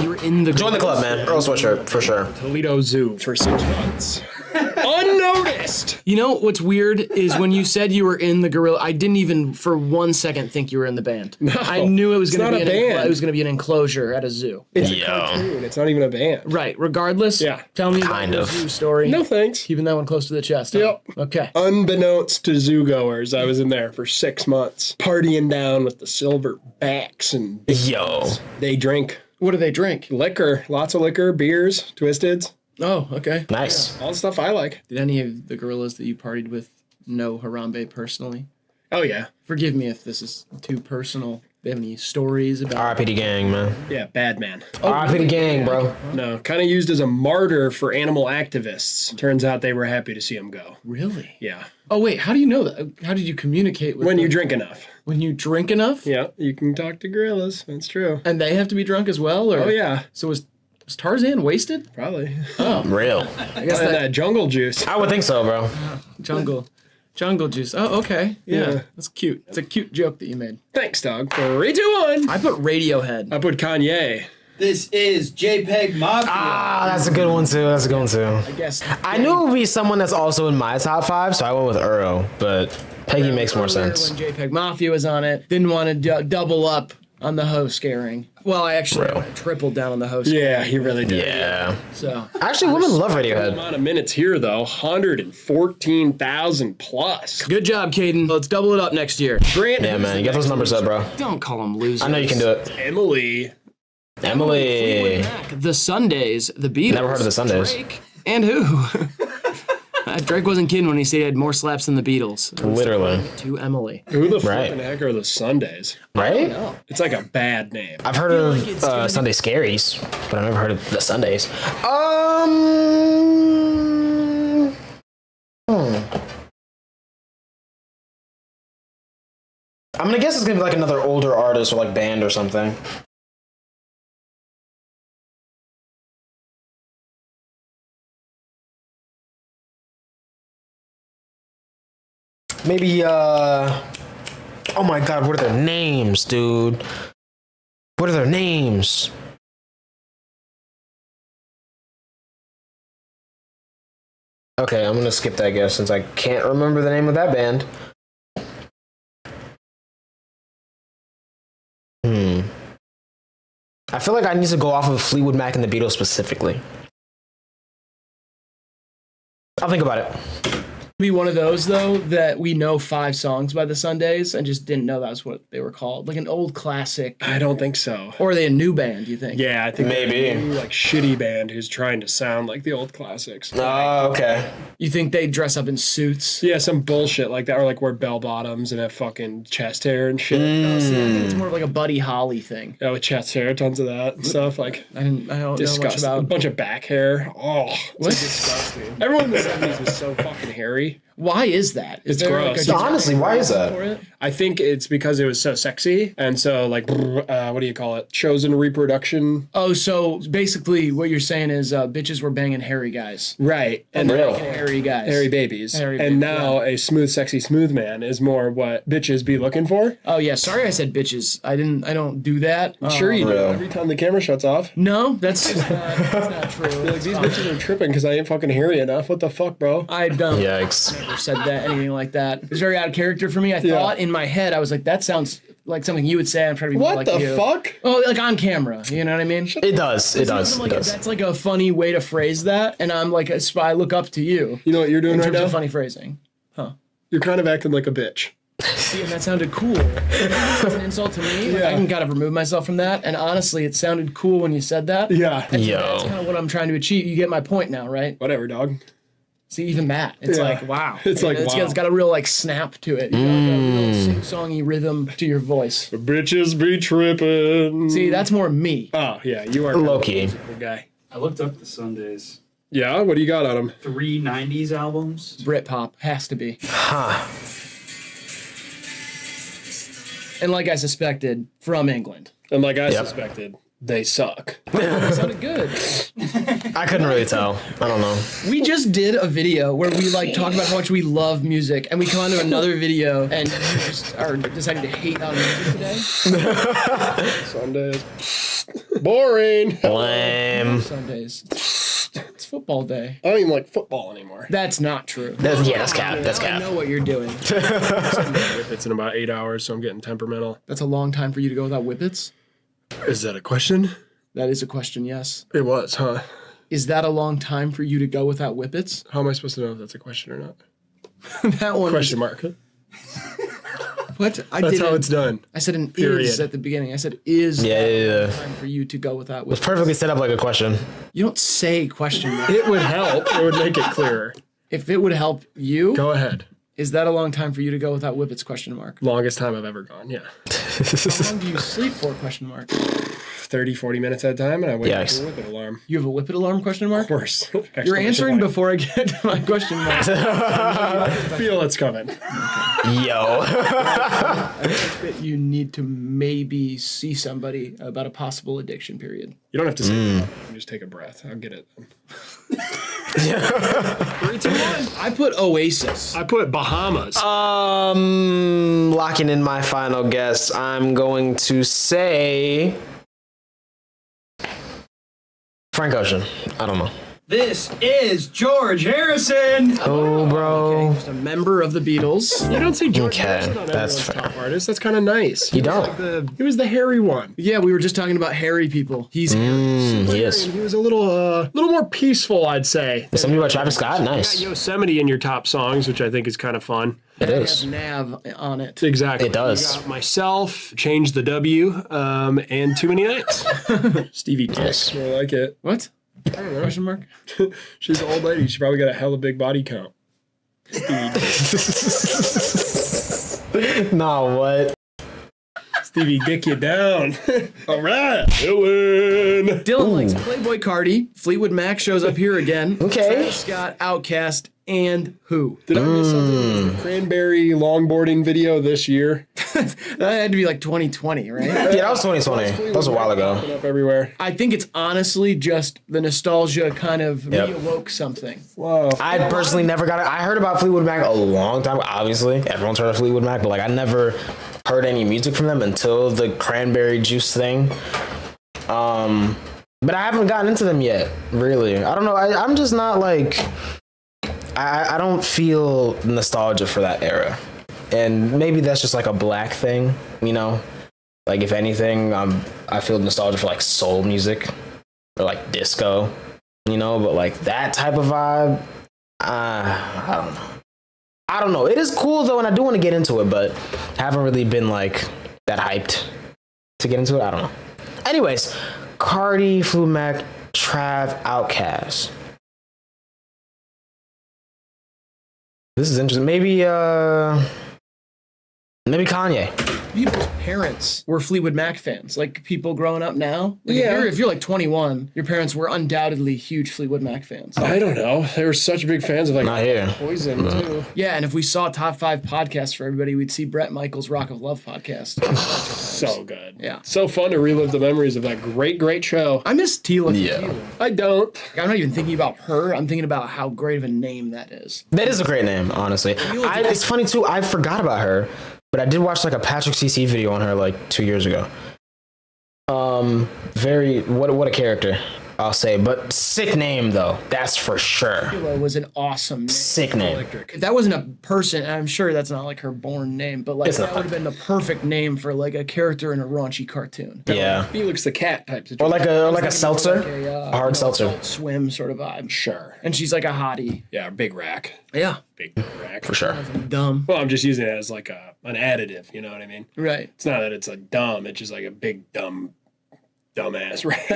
You were in the Join the club, man. Earl Sweatshirt, for sure. Toledo Zoo for 6 months. Unnoticed. You know what's weird is when you said you were in the Gorilla, I didn't even for 1 second think you were in the band. No, I knew it was going to it's be not a band. it was going to be an enclosure at a zoo. It's a cartoon. It's not even a band. Right. Regardless. Yeah. Tell me Kind about of. the zoo story. No thanks. Keeping that one close to the chest. huh? Yep. Okay. Unbeknownst to zoo-goers, I was in there for 6 months, partying down with the silverbacks and Yo. they drink What do they drink? liquor, lots of liquor, beers, twisteds, Oh, okay. Nice. all the stuff I like. Did any of the gorillas that you partied with know Harambe personally? Oh yeah, Forgive me if this is too personal. They have any stories about? R.I.P. the gang, man. yeah, bad man. R.I.P. the gang, bro. No, kind of used as a martyr for animal activists. Turns out they were happy to see him go. Really? Yeah, Oh wait, how do you know that? How did you communicate with when them? you drink enough. When you drink enough? Yeah, you can talk to gorillas. That's true. And they have to be drunk as well? Or? Oh yeah, So was Tarzan wasted? probably. Real. I guess And that that jungle juice. I would think so, bro. jungle juice. Oh, okay. Yeah. That's cute. It's a cute joke that you made. Thanks, dog. 3, 2, 1. I put Radiohead. I put Kanye. This is JPEG Mafia. Ah, that's a good one, too. That's a good one, too. I guess. I knew it would be someone that's also in my top 5, so I went with Earl, but Peggy makes more Earlier sense. When JPEG Mafia was on it, didn't want to double up on the hoe scaring. Well, I actually Real. tripled down on the hoe Yeah, he really did. Yeah. So Actually, women love The Radiohead. amount of minutes here, though, 114,000 plus. good job, Caden. Let's double it up next year. Grant, Yeah, man. Get those numbers up, bro. Don't call them losers. I know you can do it. Emily. Emily. The Sundays, the Beatles. Never heard of the Sundays. Drake, and who? Drake wasn't kidding when he said he had more slaps than the Beatles. Literally. To Emily. Who the Right. fucking heck are the Sundays? Right? It's like a bad name. I've heard of Sunday Scaries, but I've never heard of the Sundays. I'm gonna guess it's gonna be like another older artist or like band or something. Maybe oh my god, what are their names, dude? What are their names? Okay, I'm gonna skip that guess since I can't remember the name of that band. I feel like I need to go off of Fleetwood Mac and the Beatles specifically. I'll think about it. Be one of those though that we know 5 songs by the Sundays and just didn't know that's what they were called, like an old classic. I don't think so. Or are they a new band? Do you think? Yeah, I think Maybe. they're a new, like shitty band who's trying to sound like the old classics. Oh, okay. You think they dress up in suits? Yeah, some bullshit like that, or like wear bell bottoms and have fucking chest hair and shit. Oh, see, I think it's more of like a Buddy Holly thing. Yeah, with chest hair, tons of that and stuff. Like I don't know much disgusting. A about. bunch of back hair. Oh, What? it's disgusting. Everyone in the 70s was so fucking hairy. Why is that? Is It's there gross. like a Honestly, why is that? for it? I think it's because it was so sexy, and so like, what do you call it? Chosen reproduction. Oh, so basically what you're saying is bitches were banging hairy guys. Right. And Real. Hairy guys. hairy babies. Hairy and babies, now a smooth, sexy, smooth man is more what bitches be looking for. Oh yeah, sorry I said bitches. I don't do that. Sure you do. Real. Every time the camera shuts off. No, that's not true. Like, these bitches are tripping because I ain't fucking hairy enough. What the fuck, bro? I don't Yikes. never said that, anything like that. It's very out of character for me. I thought in my head, I was like, that sounds like something you would say. I'm trying to be more What like the you. fuck? Oh, like on camera. You know what I mean? It does. It does. Like, It does. that's like a funny way to phrase that, and I'm like, I look up to you You know what you're doing in right terms now? of funny phrasing. You're kind of acting like a bitch. See, and that sounded cool. That's an insult to me. Like, I can kind of remove myself from that. And honestly, it sounded cool when you said that. Yeah. That's Yo. kind of what I'm trying to achieve. You get my point now, right? Whatever, dog. See, even that, it's Yeah. like, wow. It's like, wow. It's got a real like snap to it. You know, a real sing-songy rhythm to your voice. Bitches be tripping. See, that's more me. Oh, yeah, you are Low key. a musical guy. I looked up the Sundays. Yeah, what do you got on them? 3 90s albums. Britpop has to be. Huh. And like I suspected, from England. And like I suspected, they suck. It sounded good. I couldn't really tell. I don't know. We just did a video where we like talk about how much we love music, and we come on to another video, and you just are deciding to hate on music today. Sundays. Boring. Lame. Sundays. It's football day. I don't even like football anymore. That's not true. That's cap. That's Now I cap. know what you're doing. It's in about 8 hours, so I'm getting temperamental. That's a long time for you to go without whippets. Is that a question? That is a question, yes. It was, huh? Is that a long time for you to go without whippets? How am I supposed to know if that's a question or not? That one. Question mark. What? I That's didn't. how it's done. I said an is Period. at the beginning. I said is Yeah, that yeah, a long yeah. time for you to go without whippets? Perfectly set up like a question. You don't say question mark. It would help. It would make it clearer. If it would help you, Go ahead. is that a long time for you to go without whippets? Question mark. Longest time I've ever gone, yeah. How long do you sleep for? Question mark. 30, 40 minutes at a time, and I wake up Yikes. to a whippet alarm. You have a whippet alarm? Question mark. Of course. You're answering before I get to my question mark. I feel it's coming. Yo. That you need to maybe see somebody about a possible addiction period. You don't have to say that. You can just take a breath. I'll get it. 3, 2, 1. I put Oasis. I put Bahamas. Locking in my final guess. I'm going to say Frank Ocean. I don't know. This is George Harrison. Oh, bro. Just a member of the Beatles. You don't see George Okay, Harrison on that's everyone's fair. top artist. That's kind of nice. You don't. He was the hairy one. Yeah, we were just talking about hairy people. He's Yes. He was a little more peaceful, I'd say. Something about Travis Scott. You got Nice. Yosemite in your top songs, which I think is kind of fun. It has is. Nav on it. Exactly. It does. You got myself, Change the W, and Too Many Nights. Stevie Nicks. Yes. More like it. What? Question mark? She's an old lady. She probably got a hella big body count. Nah, what? Stevie, dick you down. All right. Dylan. Dylan likes Playboy Cardi. Fleetwood Mac shows up here again. Okay. Travis Scott, Outkast, and who? Did I miss something? The cranberry longboarding video this year. That had to be like 2020, right? Yeah, that was 2020. That was a while ago. Popping up everywhere. I think it's honestly just the nostalgia kind of Yep. reawoke something. Wow. I personally never got it. I heard about Fleetwood Mac a long time. Obviously, everyone's heard of Fleetwood Mac, but like I never heard any music from them until the cranberry juice thing. But I haven't gotten into them yet. Really, I don't know. I'm just not like. I don't feel nostalgia for that era, and maybe that's just like a black thing, you know. Like if anything, I feel nostalgia for like soul music or like disco, you know. But like that type of vibe, I don't know. I don't know. It is cool though, and I do want to get into it, but haven't really been like that hyped to get into it. I don't know. Anyways, Cardi, Fleetwood Mac, Trav, Outkast. This is interesting. Maybe Maybe Kanye. People's parents were Fleetwood Mac fans. Like people growing up now. Like Yeah. if you're like 21, your parents were undoubtedly huge Fleetwood Mac fans. I don't know. They were such big fans of like Not here. Poison too. Yeah, and if we saw top 5 podcasts for everybody, we'd see Brett Michaels' Rock of Love podcast. So good. Yeah. So fun to relive the memories of that great show. I miss Tila. Yeah. Tequila. I don't. I'm not even thinking about her. I'm thinking about how great of a name that is. That is a great name, honestly. It's funny too. I forgot about her, but I did watch like a Patrick CC video on her like 2 years ago. Very what a character, I'll say. But sick name though, that's for sure. Tila was an awesome name. Sick name. If that wasn't a person, and I'm sure that's not like her born name, but like It's that not. would have been the perfect name for like a character in a raunchy cartoon. Yeah. Felix the cat type situation. Or like a seltzer, A, a hard seltzer. Adult Swim sort of vibe. Sure. And she's like a hottie. Yeah, big rack. Yeah. Big rack. For sure. Dumb. Well, I'm just using it as like an additive, you know what I mean? Right. It's not that it's a dumb, it's just like a big dumbass rack.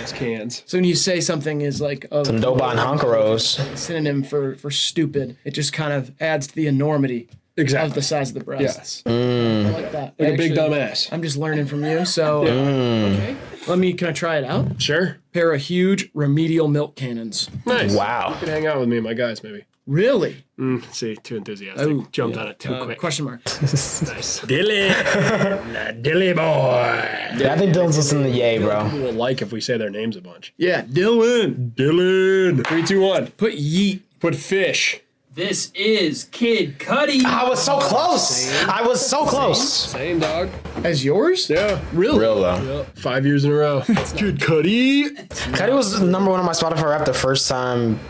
Those cans. So when you say something is like a Some Dobon Honkaros. synonym for stupid, it just kind of adds to the enormity Exactly. of the size of the breasts. I like that. Like a big Actually, dumbass. I'm just learning from you. So okay. Can I try it out? Sure. Pair of huge remedial milk cannons. Nice. Wow. You can hang out with me and my guys, maybe. Really? See, too enthusiastic. Oh, Jumped on it too quick. Question mark. Nice. Dilly. Dilly boy. Yeah, I think Dylan's listening to Yay, bro. People will like if we say their names a bunch. Yeah, Dylan. Dylan. 3, 2, 1. Put yeet. Put fish. This is Kid Cudi. I was so close. I was so close. Same dog. As yours? Yeah. Really? Real though. 5 years in a row. Good Cudi. Cudi was number 1 on my Spotify rap the first time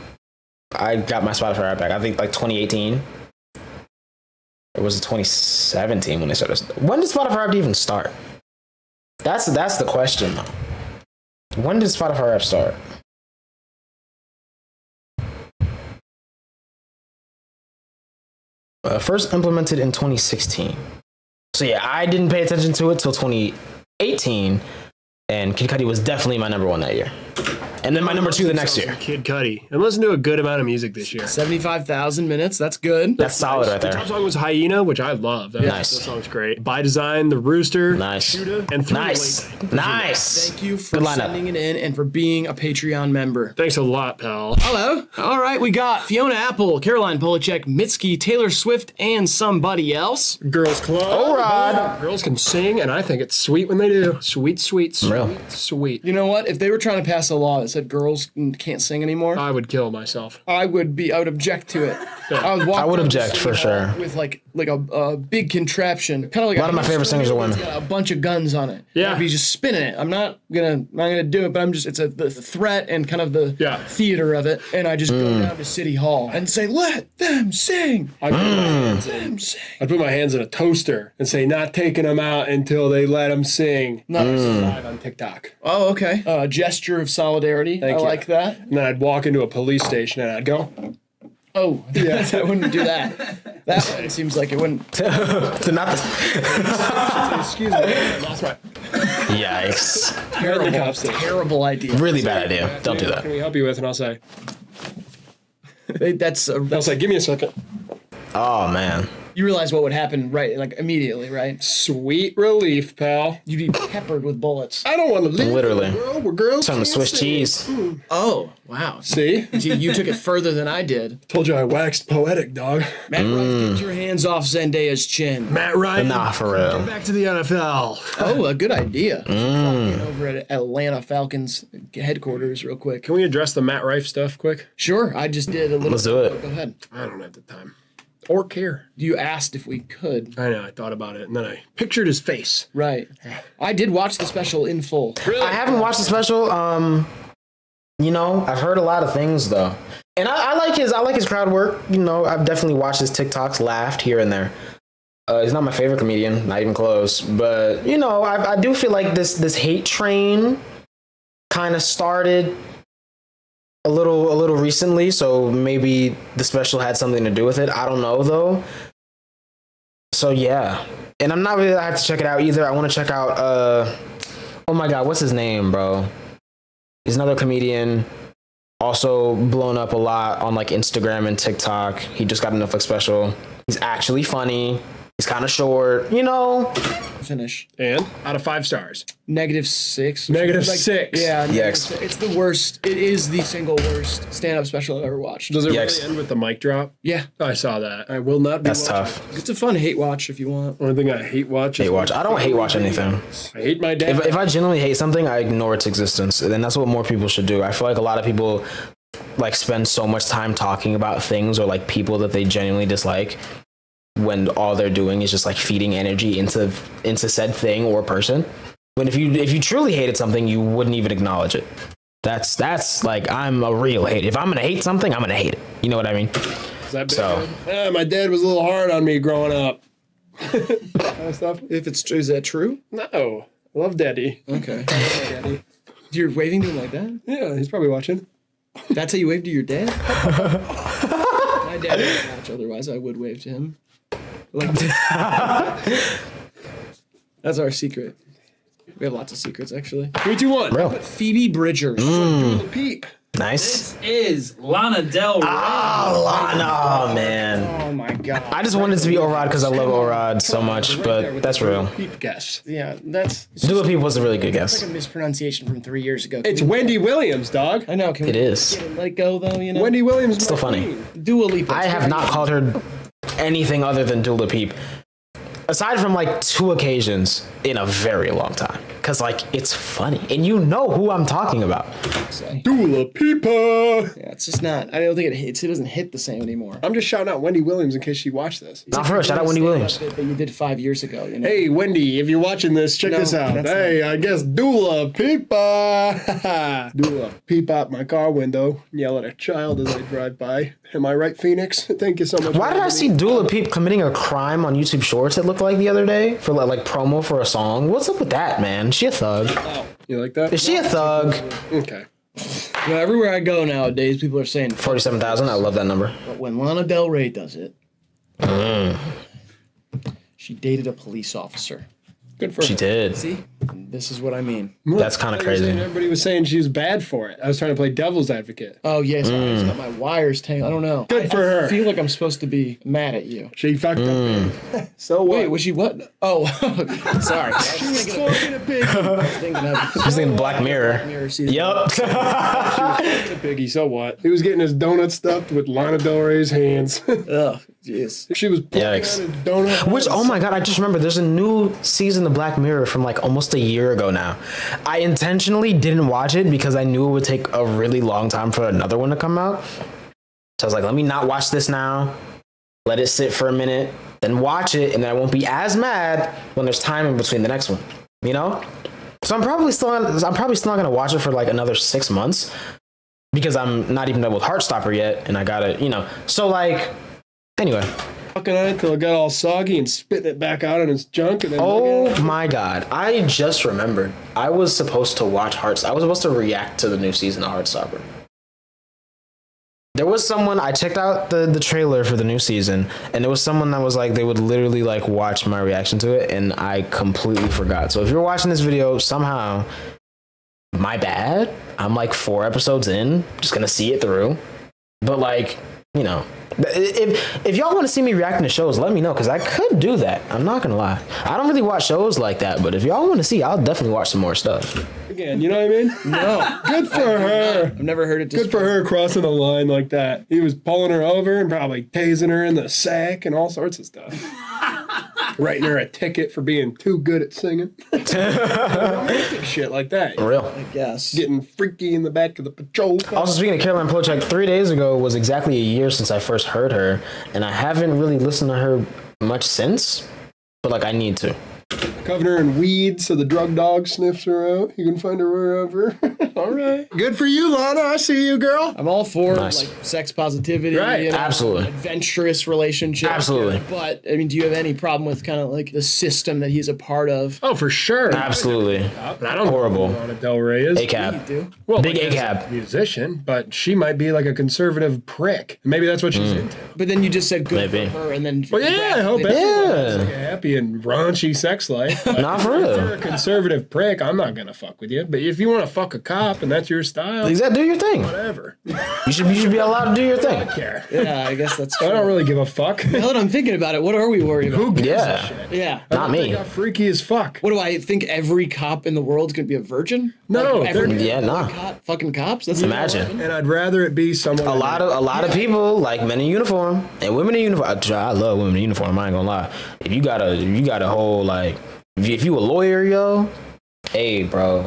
I got my Spotify rap back. I think like 2018. It was 2017 when they started. When did Spotify rap even start? That's the question though. When did Spotify rap start? First implemented in 2016. So yeah, I didn't pay attention to it till 2018, and Kid Cudi was definitely my number 1 that year. And then my number 2 the next year. Kid Cudi. And listen to a good amount of music this year. 75,000 minutes. That's good. That's solid right The top there. song was Hyena, which I love. Nice. That song's great. By Design, The Rooster, Nice. Shooter, and 3 Nice. Nice. Thank you for Good lineup. sending it in and for being a Patreon member. Thanks a lot, pal. Hello. All right, we got Fiona Apple, Caroline Polachek, Mitski, Taylor Swift, and somebody else. Girls Club. Oh, Rod. Girls can sing, and I think it's sweet when they do. Sweet, sweet, sweet, Real. sweet. You know what? If they were trying to pass a law that said girls can't sing anymore, I would kill myself. I would object to it. I would walk I would down to object City for Hall sure. with like a big contraption, kind of like A lot of my favorite singers are that's women. got a bunch of guns on it. Yeah. I'd be just spinning it. I'm not gonna do it, but I'm just the threat and kind of the Yeah. theater of it, and I just go down to City Hall and say, "Let them sing." I'd put, my hands Let in, them sing. I'd put my hands in a toaster and say, not taking them out until they let them sing. Live on TikTok. Oh, okay. Gesture of solidarity. I you. like that. And then I'd walk into a police station and I'd go, Oh, yeah. I wouldn't do that. That one seems like it wouldn't. To not the- excuse me, I lost my Yikes. Terrible idea. Really bad idea. Don't do What that. can we help you with? And I'll say, That's give me a second. Oh man. you realize what would happen right, like immediately, right? Sweet relief, pal. You'd be peppered with bullets. I don't want to live Literally. in a world where girls Some can't Swiss sing. cheese. Oh, wow. See? You took it further than I did. Told you I waxed poetic, dog. Matt Rife, get your hands off Zendaya's chin. Matt Ryan. Nah, for real. Back to the NFL. Oh, a good idea. Walking over at Atlanta Falcons headquarters real quick. Can we address the Matt Rife stuff quick? Sure, I just did a little. Let's do it. Go ahead. I don't have the time. Or care. You asked if we could. I know, I thought about it, and then I pictured his face. Right. I did watch the special in full. I haven't watched the special. You know, I've heard a lot of things though, and I like his crowd work. You know, I've definitely watched his TikToks, laughed here and there. He's not my favorite comedian, not even close. But you know, I do feel like this hate train kind of started a little recently, so maybe the special had something to do with it. I don't know though. So yeah, and I'm not really. I have to check it out either. I want to check out. Oh my God, what's his name, bro? He's another comedian. Also blown up a lot on like Instagram and TikTok. He just got a Netflix special. He's actually funny. He's kind of short, you know. Finish. And out of 5 stars. -6. -6. Yeah. Yikes. It's the worst. It is the single worst stand-up special I've ever watched. Does it Yikes. really end with the mic drop? Yeah. I saw that. I will not be That's watching. tough. It's a fun hate watch if you want. Only thing I hate watch is Hate watch. I don't hate watch anything. I hate my dad. If I genuinely hate something, I ignore its existence. And then that's what more people should do. I feel like a lot of people like spend so much time talking about things or like people that they genuinely dislike, when all they're doing is just like feeding energy into said thing or person. When if you truly hated something, you wouldn't even acknowledge it. That's like, I'm a real hate. If I'm gonna hate something, I'm gonna hate it. You know what I mean? Is that So my dad was a little hard on me growing up. Kind of stuff. If it's true, is that true? No. I love daddy. Okay. Daddy. You're waving to him like that? Yeah, he's probably watching. That's how you wave to your dad? My dad doesn't watch, otherwise I would wave to him. Like, that's our secret. We have lots of secrets, actually. 3, 2, 1. real Phoebe Bridgers. Peep. nice. This is Lana Del Rey. Oh man. Oh my god. I just wanted it to be Orod because I love Orod so much, but that's real. Peep guess. Yeah, that's Dua Peep was a really good it's guess. like a mispronunciation from 3 years ago. It's Wendy Williams, dog. I know. Can It we is. let it go though? You know. Wendy Williams. Still my funny. queen. Dua Lipa. I have not called her anything other than Dula Peep, aside from like 2 occasions in a very long time. Cause like it's funny, and you know who I'm talking about. Dula Peepa. Yeah, it's just not. I don't think it hits. It doesn't hit the same anymore. I'm just shouting out Wendy Williams in case she watched this. Not for real. Shout out Wendy Williams. That you did 5 years ago. You know. Hey, Wendy, if you're watching this, check No, this out. that's Hey, I guess Dula Peepa. Dula peep out my car window, yell at a child as I drive by. Am I right, Phoenix? Thank you so much. Why did I see Dula Peep committing a crime on YouTube Shorts? It looked like the other day for like promo for a song. What's up with that, man? She a thug? You like that? Is she a thug? Okay. You know, everywhere I go nowadays, people are saying 47,000. I love that number. But when Lana Del Rey does it, she dated a police officer. Good for She her. did. See, this is what I mean. That's kind of crazy. Everybody was saying she was bad for it. I was trying to play devil's advocate. Oh yes, I got my wires tangled. I don't know. Good for her. I feel like I'm supposed to be mad at you. She fucked up. Man. So what? Wait, was she what? Oh, sorry. She was fucking a pig. She's thinking Black Mirror. Yup. She was fucking a piggy. So what? He was getting his donut stuffed with Lana Del Rey's hands. Oh, jeez. She was pulling out Yikes. his donut. Which, oh my god, I just remember there's a new season of Black Mirror from like almost a year ago now. I intentionally didn't watch it because I knew it would take a really long time for another one to come out. So I was like, let me not watch this now. Let it sit for a minute, then watch it, and then I won't be as mad when there's time in between the next one. You know? So I'm probably still not gonna watch it for like another 6 months because I'm not even done with Heartstopper yet, and I gotta, you know. So like, anyway. Fucking on it till it got all soggy and spitting it back out in his junk. And then Oh my god. I just remembered. I was supposed to watch I was supposed to react to the new season of Heartstopper. There was someone, I checked out the trailer for the new season, and there was someone that was like, they would literally like watch my reaction to it, and I completely forgot. So if you're watching this video somehow, my bad. I'm like 4 episodes in, just gonna see it through. But like, you know, if y'all want to see me reacting to shows, let me know, because I could do that. I'm not gonna lie. I don't really watch shows like that, but if y'all want to see, I'll definitely watch some more stuff. again, you know what I mean? No. Good for her. I've never heard it. Good for her crossing the line like that. He was pulling her over and probably tasing her in the sack and all sorts of stuff. Writing her a ticket for being too good at singing. Shit like that. For real. I guess. Getting freaky in the back of the patrol car. Also, speaking of Caroline Polachek, 3 days ago was exactly a year since I first heard her, and I haven't really listened to her much since, but like I need to. Covering her in weed so the drug dog sniffs her out. You can find her wherever. All right. Good for you, Lana. I see you, girl. I'm all for Nice. like sex positivity, Right. you know, Absolutely. adventurous relationship. Absolutely. But I mean, do you have any problem with kind of like the system that he's a part of? Oh, for sure. Absolutely. But I don't Horrible. know who Lana Del Rey is. You ACAB. do. Well, Big like, as ACAB. a musician, but she might be like a conservative prick. Maybe that's what she's into. But then you just said good Maybe. for her, and then Well, yeah, I hope Yeah. everyone has like a happy and raunchy sex life. Not for If you're real. a conservative prick, I'm not gonna fuck with you. But if you want to fuck a cop and that's your style, Exactly. Do your thing. whatever. You should be allowed to do your thing. I care. Yeah, I guess that's true. I don't really give a fuck. Now that I'm thinking about it, what are we worried about? Who gives a Yeah. shit? Yeah. Not They me. got freaky as fuck. What do I think? Every cop in the world's gonna be a virgin? No, Like, every Yeah, nah. fucking cops. That's Imagine. And I'd rather it be someone. A lot of people like men in uniform and women in uniform. I love women in uniform. I ain't gonna lie. If you got a whole like, if you a lawyer, yo, hey, bro,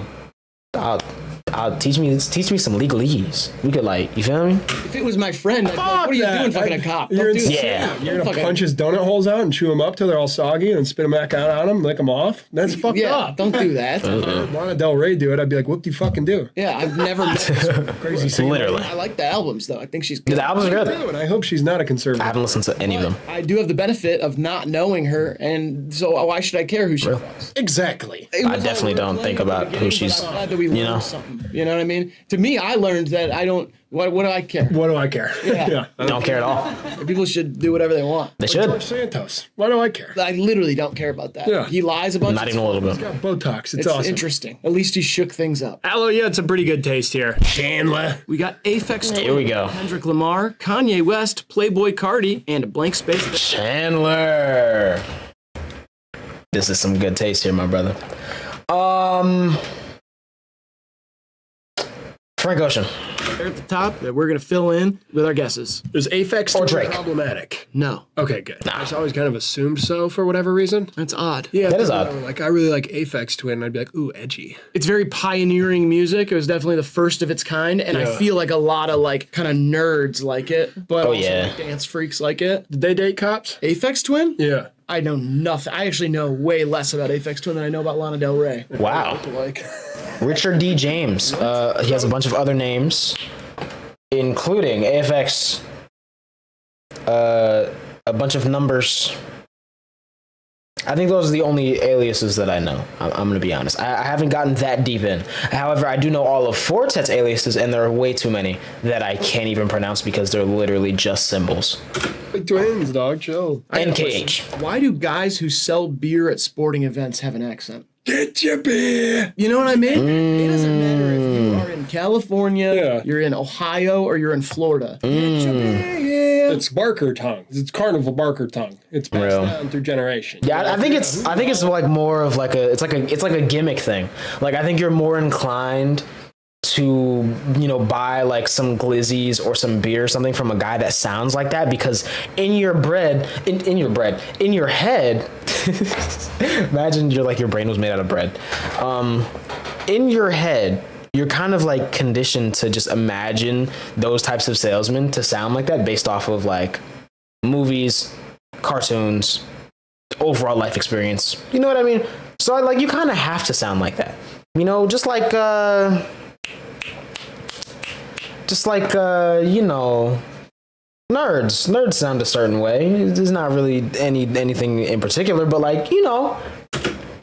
I'll teach me some legalese. We could like, you feel me? If it was my friend, I'd be like, what are you that. doing fucking a cop? You're Don't do insane. that. You're gonna Fucking- punch his donut holes out and chew them up till they're all soggy and spit them back out on them, lick them off. That's fucked Yeah, up. don't do that. Lana Del Rey do it. I'd be like, what do you fucking do? Yeah, I've never met this. Crazy singer. Literally. I like the albums though. I think she's good. The albums are good. And I hope she's not a I conservative. haven't listened to any of them. I do have the benefit of not knowing her, and so why should I care who she fucks? Exactly. It I was definitely all don't think at the about who beginning, she's- but I'm glad that we learned you know? something. You know what I mean? To me, I learned that I don't. What do I care? What do I care? Yeah. Don't care at all. People should do whatever they want. They should. George Santos. Why do I care? I literally don't care about that. Yeah. He lies a bunch. Not it's even a little fun. bit. Got Botox. It's It's awesome. interesting. At least he shook things up. Aloe, you had some pretty good taste here. Chandler. We got Aphex Twin, Here we go. Kendrick Lamar, Kanye West, Playboy Cardi, and a blank space. Chandler. This is some good taste here, my brother. Frank Ocean. There at the top that we're gonna fill in with our guesses. Is Aphex Or Twin Drake. problematic? No, Okay, good. I just always kind of assumed so for whatever reason. that's odd. Yeah, That is people odd. are Like I really like Aphex Twin, and I'd be like, ooh, edgy. It's very pioneering music. It was definitely the first of its kind, and I Yeah. feel like a lot of like kind of nerds like it, but also yeah. like dance freaks like it. Did they date cops? Aphex Twin? Yeah. I know nothing. I actually know way less about Aphex Twin than I know about Lana Del Rey. Wow. Like, Richard D. James. He has a bunch of other names, including AFX, a bunch of numbers. I think those are the only aliases that I know. I'm going to be honest. I haven't gotten that deep in. However, I do know all of Fortet's aliases, and there are way too many that I can't even pronounce because they're literally just symbols. big twins, dog. Chill. NKH. Why do guys who sell beer at sporting events have an accent? Get your beer. You know what I mean? It doesn't matter if you are in California, Yeah. you're in Ohio, or you're in Florida. It's Barker tongue. It's Carnival Barker tongue. It's passed Real. down through generations. Yeah, I think it's like more of like it's like a gimmick thing. Like I think you're more inclined to, you know, buy like some glizzies or some beer or something from a guy that sounds like that, because in your head, imagine your brain was made out of bread. In your head, you're kind of like conditioned to just imagine those types of salesmen to sound like that based off of like movies, cartoons, overall life experience. You know what I mean? So like you kind of have to sound like that. You know, just like you know, nerds sound a certain way. There's not really anything in particular, but like, you know,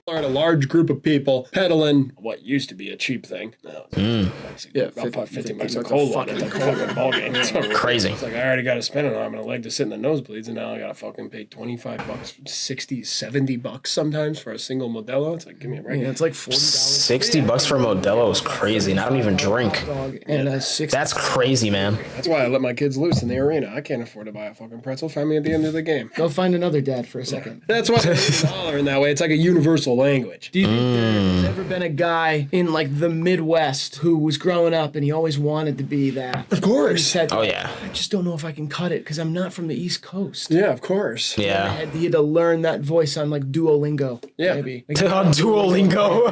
Are in a large group of people peddling what used to be a cheap thing. No, Yeah, I'll put 50 bucks a bucks a cold one in the fucking ball game. It's Crazy. It's like I already got to spend an arm and a leg to sit in the nosebleeds, and now I got to fucking pay 25 bucks, 60, 70 bucks sometimes for a single Modelo. It's like, give me a break. Yeah, it's like $40 $60 for Modelo is crazy, and I don't even drink. dog and a 60. That's crazy, man. That's why I let my kids loose in the arena. I can't afford to buy a fucking pretzel. Find me at the end of the game. Go find another dad for a second. That's why they're hollering that way. It's like a universal language. Do you think there's ever been a guy in like the Midwest who was growing up and he always wanted to be that? Of He course. said, Oh yeah. I just don't know if I can cut it because I'm not from the East Coast. Yeah, of course. Yeah. He had to learn that voice on like Duolingo. Yeah. Maybe. Like, Duolingo.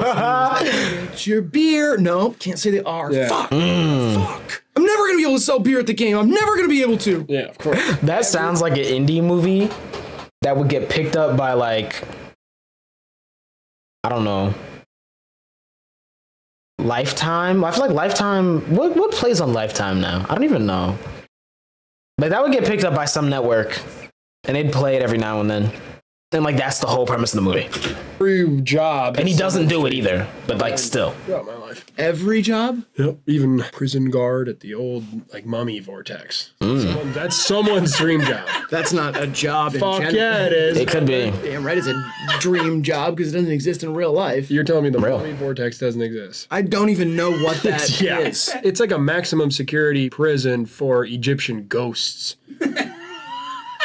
Get your beer. No, can't say the R. Yeah. Fuck. Fuck. I'm never gonna be able to sell beer at the game. I'm never gonna be able to. Yeah, of course. That sounds like an indie movie that would get picked up by like, I don't know, Lifetime. I feel like Lifetime. What plays on Lifetime now? I don't even know. But that would get picked up by some network, and they'd play it every now and then. And like that's the whole premise of the movie. Every job. And he doesn't do it either, but like still. Throughout my life. Every job? Yep. Even prison guard at the old like mummy vortex. That's someone's dream job. That's not a job. Fuck yeah, it is. It could be. Damn right, it's a dream job because it doesn't exist in real life. You're telling me the Real. mummy vortex doesn't exist? I don't even know what that is. It's like a maximum security prison for Egyptian ghosts.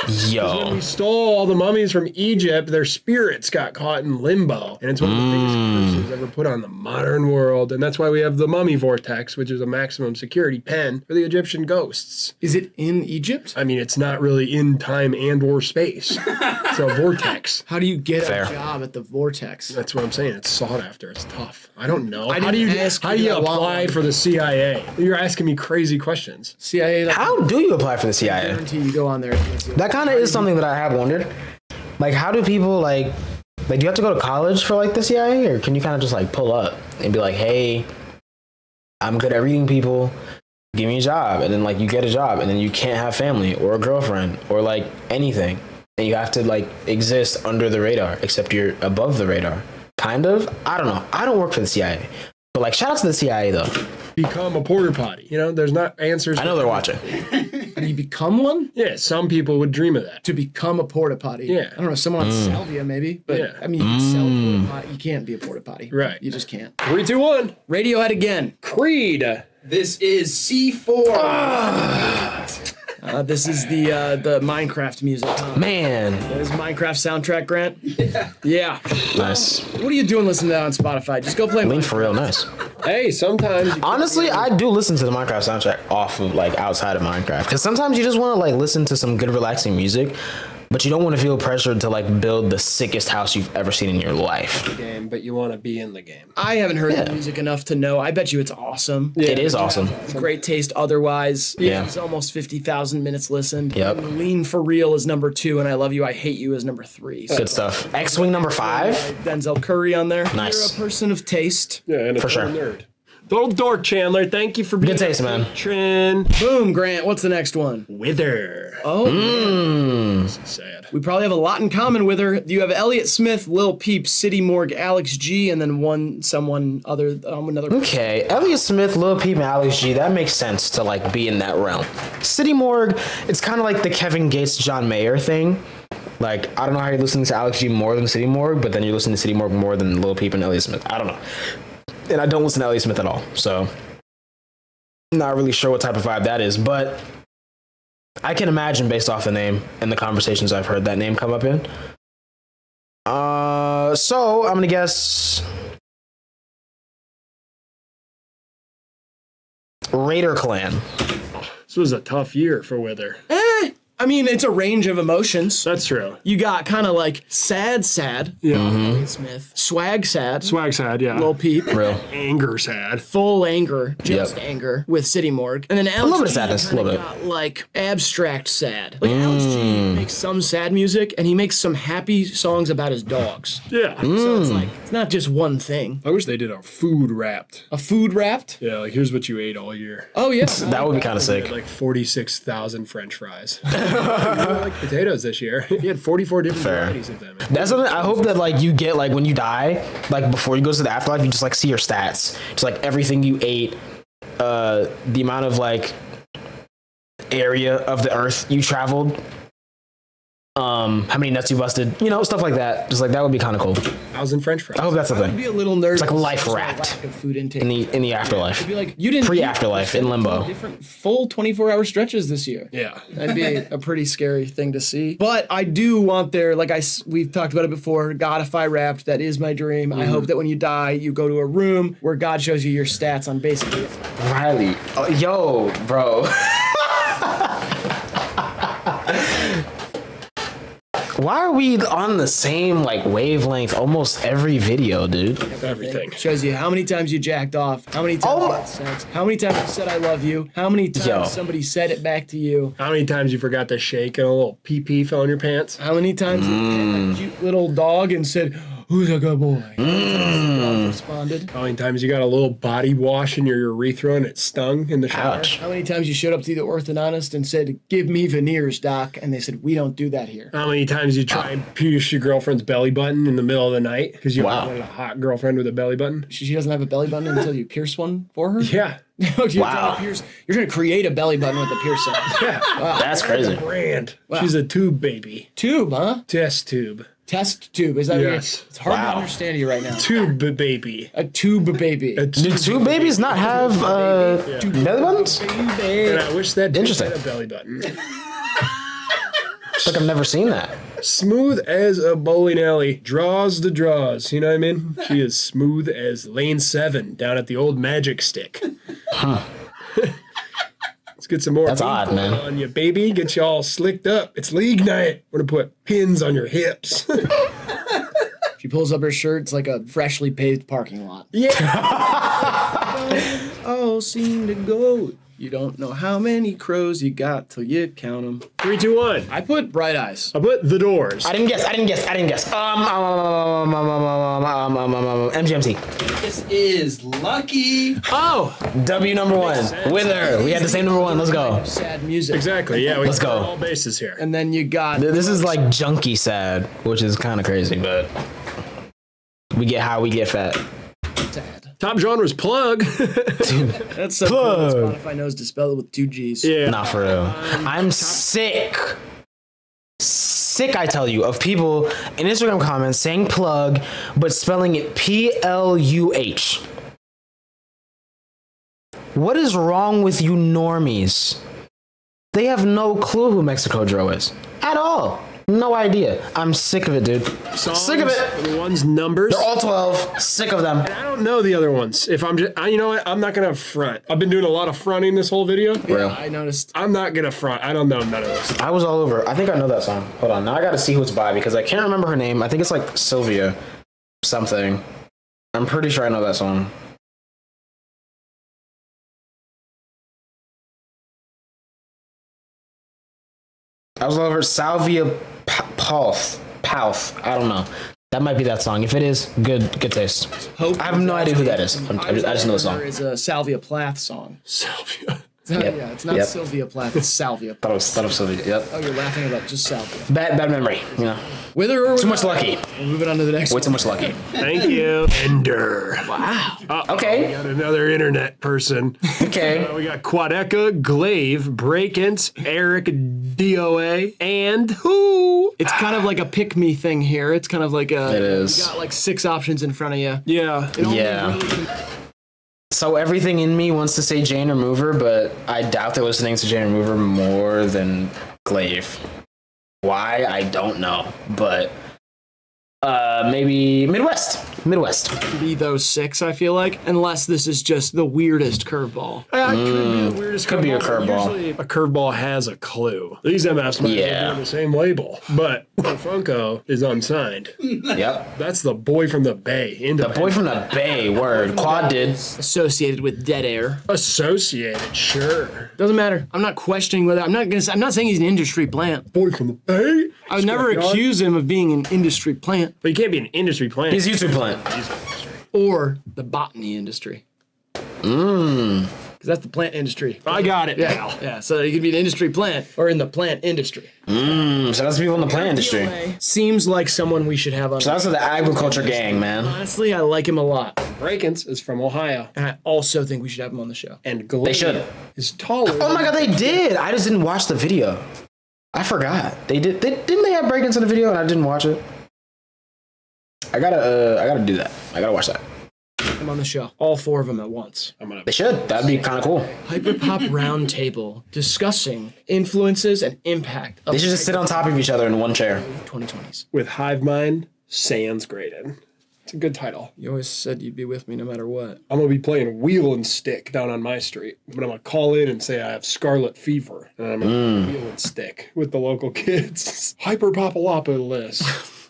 When Yo. we stole all the mummies from Egypt, their spirits got caught in limbo. And it's one of the biggest curses ever put on the modern world. And that's why we have the mummy vortex, which is a maximum security pen for the Egyptian ghosts. Is it in Egypt? I mean, it's not really in time and or space. It's a vortex. How do you get Fair. a job at the Vortex? That's what I'm saying. It's sought after. It's tough. I don't know. I How do you didn't ask how do you you that long apply one. for the CIA? You're asking me crazy questions. CIA. How do you apply for the CIA? guarantee you go on there. That kind of is something that I have wondered. Like, how do people like do you have to go to college for like the CIA, or can you kind of just like pull up and be like, hey, I'm good at reading people, give me a job, and then like you get a job, and then you can't have family or a girlfriend or like anything, and you have to like exist under the radar, except you're above the radar. Kind of. I don't know. I don't work for the CIA, but like shout out to the CIA though. Become a porter potty. You know, there's not answers. I know they're watching. How do you become one? Yeah, some people would dream of that. To become a porta potty. Yeah. I don't know, someone on Salvia maybe, but Yeah. I mean, you can sell a porta potty. You can't be a porta potty. Right. You just can't. 3, 2, 1. Radiohead again. Creed. This is C4. This is the Minecraft music. Huh? Man, This is Minecraft soundtrack, Grant? Yeah. nice. What are you doing listening to that on Spotify? Just go play Lean for real, nice. Hey, sometimes. Honestly, I do listen to the Minecraft soundtrack off of like outside of Minecraft, because sometimes you just want to like listen to some good relaxing music, but you don't want to feel pressured to like build the sickest house you've ever seen in your life. game, but you want to be in the game. I haven't heard Yeah. the music enough to know. I bet you it's awesome. It is awesome. Great taste otherwise. Yeah. It's almost 50,000 minutes listened. Yep. Lean for Real is number 2, and I Love You, I Hate You is number 3. So Good stuff. X-Wing number 5. Denzel Curry on there. Nice. You're a person of taste. Yeah, and a For sure. nerd. Little Dork Chandler, thank you for being Good taste, man. patron. Boom, Grant. What's the next one? Wither. Oh, Sad. we probably have a lot in common with her. You have Elliott Smith, Lil Peep, City Morgue, Alex G, and then another. Okay, Elliott Smith, Lil Peep, and Alex G. That makes sense to like be in that realm. City Morgue, it's kind of like the Kevin Gates, John Mayer thing. Like, I don't know how you're listening to Alex G more than City Morgue, but then you're listening to City Morgue more than Lil Peep and Elliott Smith. I don't know. And I don't listen to Elliott Smith at all, so not really sure what type of vibe that is, but I can imagine based off the name and the conversations I've heard that name come up in. So I'm gonna guess Raider Clan. This was a tough year for Wither. I mean, it's a range of emotions. That's true. You got kind of like sad, Yeah. Elliott Smith, swag sad, Swag sad, yeah. Lil Peep, Real. Anger sad. full anger, just Yep. anger with City Morgue, and then Alex little bit of G sadness, a kinda little bit. got like abstract sad. Like Alex G makes some sad music, and he makes some happy songs about his dogs. Yeah. So it's like it's not just one thing. I wish they did a food wrapped. A food wrapped. Yeah, like here's what you ate all year. Oh yes, That would be kind of sick. Like 46,000 French fries. You know, like potatoes this year. He had 44 different Fair. varieties of them. That's something I hope that like you get like when you die, like before you go to the afterlife, you just like see your stats, just like everything you ate, the amount of like area of the earth you traveled, how many nuts you busted, you know, stuff like that. Just like that would be kind of cool. 1,000 French fries. I hope that's the I'd thing be a little nervous. like life just on wrapped lack of food intake. in the afterlife. It'd be like you didn't Pre-afterlife, eat in limbo. Different full 24-hour stretches this year. Yeah. That'd be a pretty scary thing to see. But I do want there, like we've talked about it before, Godify Wrapped. That is my dream. I hope that when you die, you go to a room where God shows you your stats on basically. Riley, yo, bro. Why are we on the same like wavelength almost every video, dude? Everything. Shows you how many times you jacked off, how many times you had sex, how many times you said I love you, how many times Yo. somebody said it back to you, How many times you forgot to shake and a little pee-pee fell in your pants? how many times you pet a cute little dog and said, Who's a good boy? Responded. How many times you got a little body wash in your urethra and it stung in the shower? Ouch. How many times you showed up to the orthodontist and said, "Give me veneers, doc," and they said, "We don't do that here." How many times you try and pierce your girlfriend's belly button in the middle of the night because you Wow. wanted a hot girlfriend with a belly button? She doesn't have a belly button until you pierce one for her? Yeah. Wow. You're trying to create a belly button with a piercing. Yeah. That's crazy. Brand. Wow. She's a tube baby. Tube, huh? Test tube. Test tube. Is that Yes. It's hard to Wow. understand you right now. Tube baby. A tube baby. A Do tube babies not have belly buttons? And I wish that bitch Interesting. had a belly button. It's like I've never seen that. Smooth as a bowling alley. Draws the draws. You know what I mean? She is smooth as lane 7 down at the old Magic Stick. Huh. Let's get some more That's paint odd, man. on you, baby. Get you all slicked up. It's league night. We're gonna put pins on your hips. She pulls up her shirt. It's like a freshly paved parking lot. Yeah. All seem to go. You don't know how many crows you got till you count them. 3, 2, 1. I put Bright Eyes. I put The Doors. I didn't guess. MGMT. This is Lucky. Oh! W number 1. With her. We had the same number 1. Let's go. Sad music. Exactly. Yeah. Let's go. All bases here. And then you got... This is like junky sad, which is kind of crazy, but we get high, we get fat. Sad. Top genres plug. That's so Plug. cool. Spotify knows to spell it with 2 G's. Yeah. Not for real. I'm sick. Sick, I tell you, of people in Instagram comments saying plug, but spelling it PLUH. What is wrong with you normies? They have no clue who Mexico Joe is. At all. No idea. I'm sick of it, dude. Songs Sick of it. are the ones numbers. They're all 12. Sick of them. I don't know the other ones. If I'm just, you know what? I'm not gonna front. I've been doing a lot of fronting this whole video. Real. I noticed. I'm not gonna front. I don't know none of those. I was all over. I think I know that song. Hold on. Now I gotta see who it's by because I can't remember her name. I think it's like Sylvia something. I'm pretty sure I know that song. I was all over Salvia Palth. I don't know. That might be that song. If it is, good taste. Hope I have no idea who that is. I just know the song. There is a Salvia Plath song. Salvia. Yep. Yeah, it's not Yep. Sylvia Plath, it's Salvia. Thought it was Sylvia. Yep. Oh, you're laughing about just Salvia. Bad memory. You know. With or Too much without? lucky. We're moving on to the next Way one. too much lucky. Thank you. Ender. Wow. Okay. We got another internet person. Okay. We got Quadeca, Glaive, Breakins, Eric DOA, and who? It's kind of like a pick me thing here. It's kind of like a. It is. You got like 6 options in front of you. Yeah. It only Yeah. really So everything in me wants to say Jane Remover, but I doubt they're listening to Jane Remover more than Glaive. Why? I don't know. But maybe Midwest. can be those 6, I feel like. Unless this is just the weirdest curveball. Yeah, it could be the weirdest Could be a curveball, but curveball. Usually a curveball has a clue. These MFs might Yeah. be on the same label, but Funko is unsigned. Yep. That's the boy from the Bay. The boy from the Bay. Word. Quad did. Associated with dead air. Associated, sure. Doesn't matter. I'm not questioning whether I'm not saying he's an industry plant. Boy from the Bay. I would never Scrapyard. accuse him of being an industry plant But you can't be an industry plant. He's YouTube plant. or the botany industry. Mmm. Because that's the plant industry. I got it. Yeah, yeah. So you could be an industry plant or in the plant industry. Mmm. So that's people in the plant industry. DOA seems like someone we should have on. So that's the agriculture gang, man. Honestly, I like him a lot, Breakins is from Ohio. and I also think we should have him on the show. And Glaive They should. is taller. Oh my god, they did. I just didn't watch the video. I forgot. They did. Didn't they have break-ins in the video and I didn't watch it? I gotta do that. I gotta watch that. I'm on the show. All 4 of them at once. I'm gonna They should. That'd be kind of cool. Hyperpop Roundtable discussing influences and impact of They should just sit on top of each other in one chair. 2020s. with HiveMind, Sans Graded. It's a good title. You always said you'd be with me no matter what. I'm gonna be playing wheel and stick down on my street, but I'm gonna call in and say I have scarlet fever, and I'm gonna wheel and stick with the local kids. Hyperpopalopolis,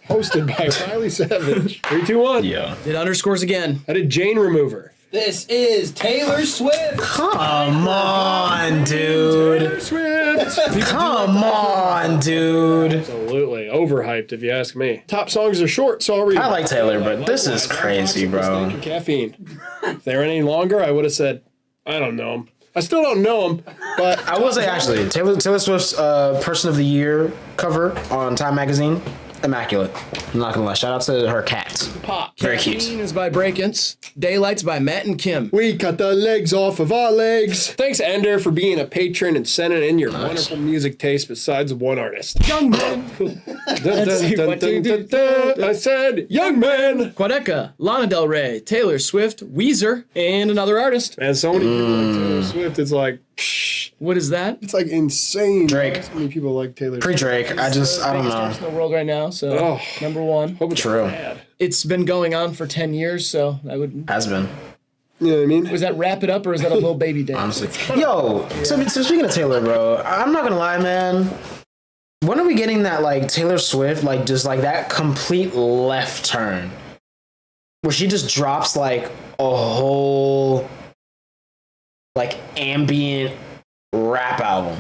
hosted by Riley Savage. 3, 2, 1. Yeah. Did underscores again. I did Jane Remover. This is Taylor Swift. Come on, dude. Taylor Swift. Come on, dude. Absolutely overhyped, if you ask me. Top songs are short, so I'll read. I like Taylor, but this is crazy, bro. Caffeine. If they were any longer, I would have said, I don't know him. I still don't know him, but I will say actually, Taylor Swift's Person of the Year cover on Time Magazine, immaculate. I'm not gonna lie. Shout out to her cat. Pop. Very cute. Caffeine is by Breakins. Daylight's by Matt and Kim. we cut the legs off of our legs. Thanks, Ender, for being a patron and sending in your wonderful music taste besides one artist. Young Man. I said, young man. Quadeca, Lana Del Rey, Taylor Swift, Weezer, and another artist. And so many people like Taylor Swift, it's like, psh, What is that? it's like insane. Drake. So many people like Taylor Pre Drake. I don't Artist know. in the world right now, so Oh. number one. Hope it's True. bad. It's been going on for 10 years, so I would. Has been. You know what I mean? Was that Wrap It Up or is that a little baby dance? Honestly. Yo, so speaking of Taylor, bro, I'm not gonna lie, man. When are we getting that like Taylor Swift, like just like that complete left turn? Where she just drops like a whole like ambient rap album.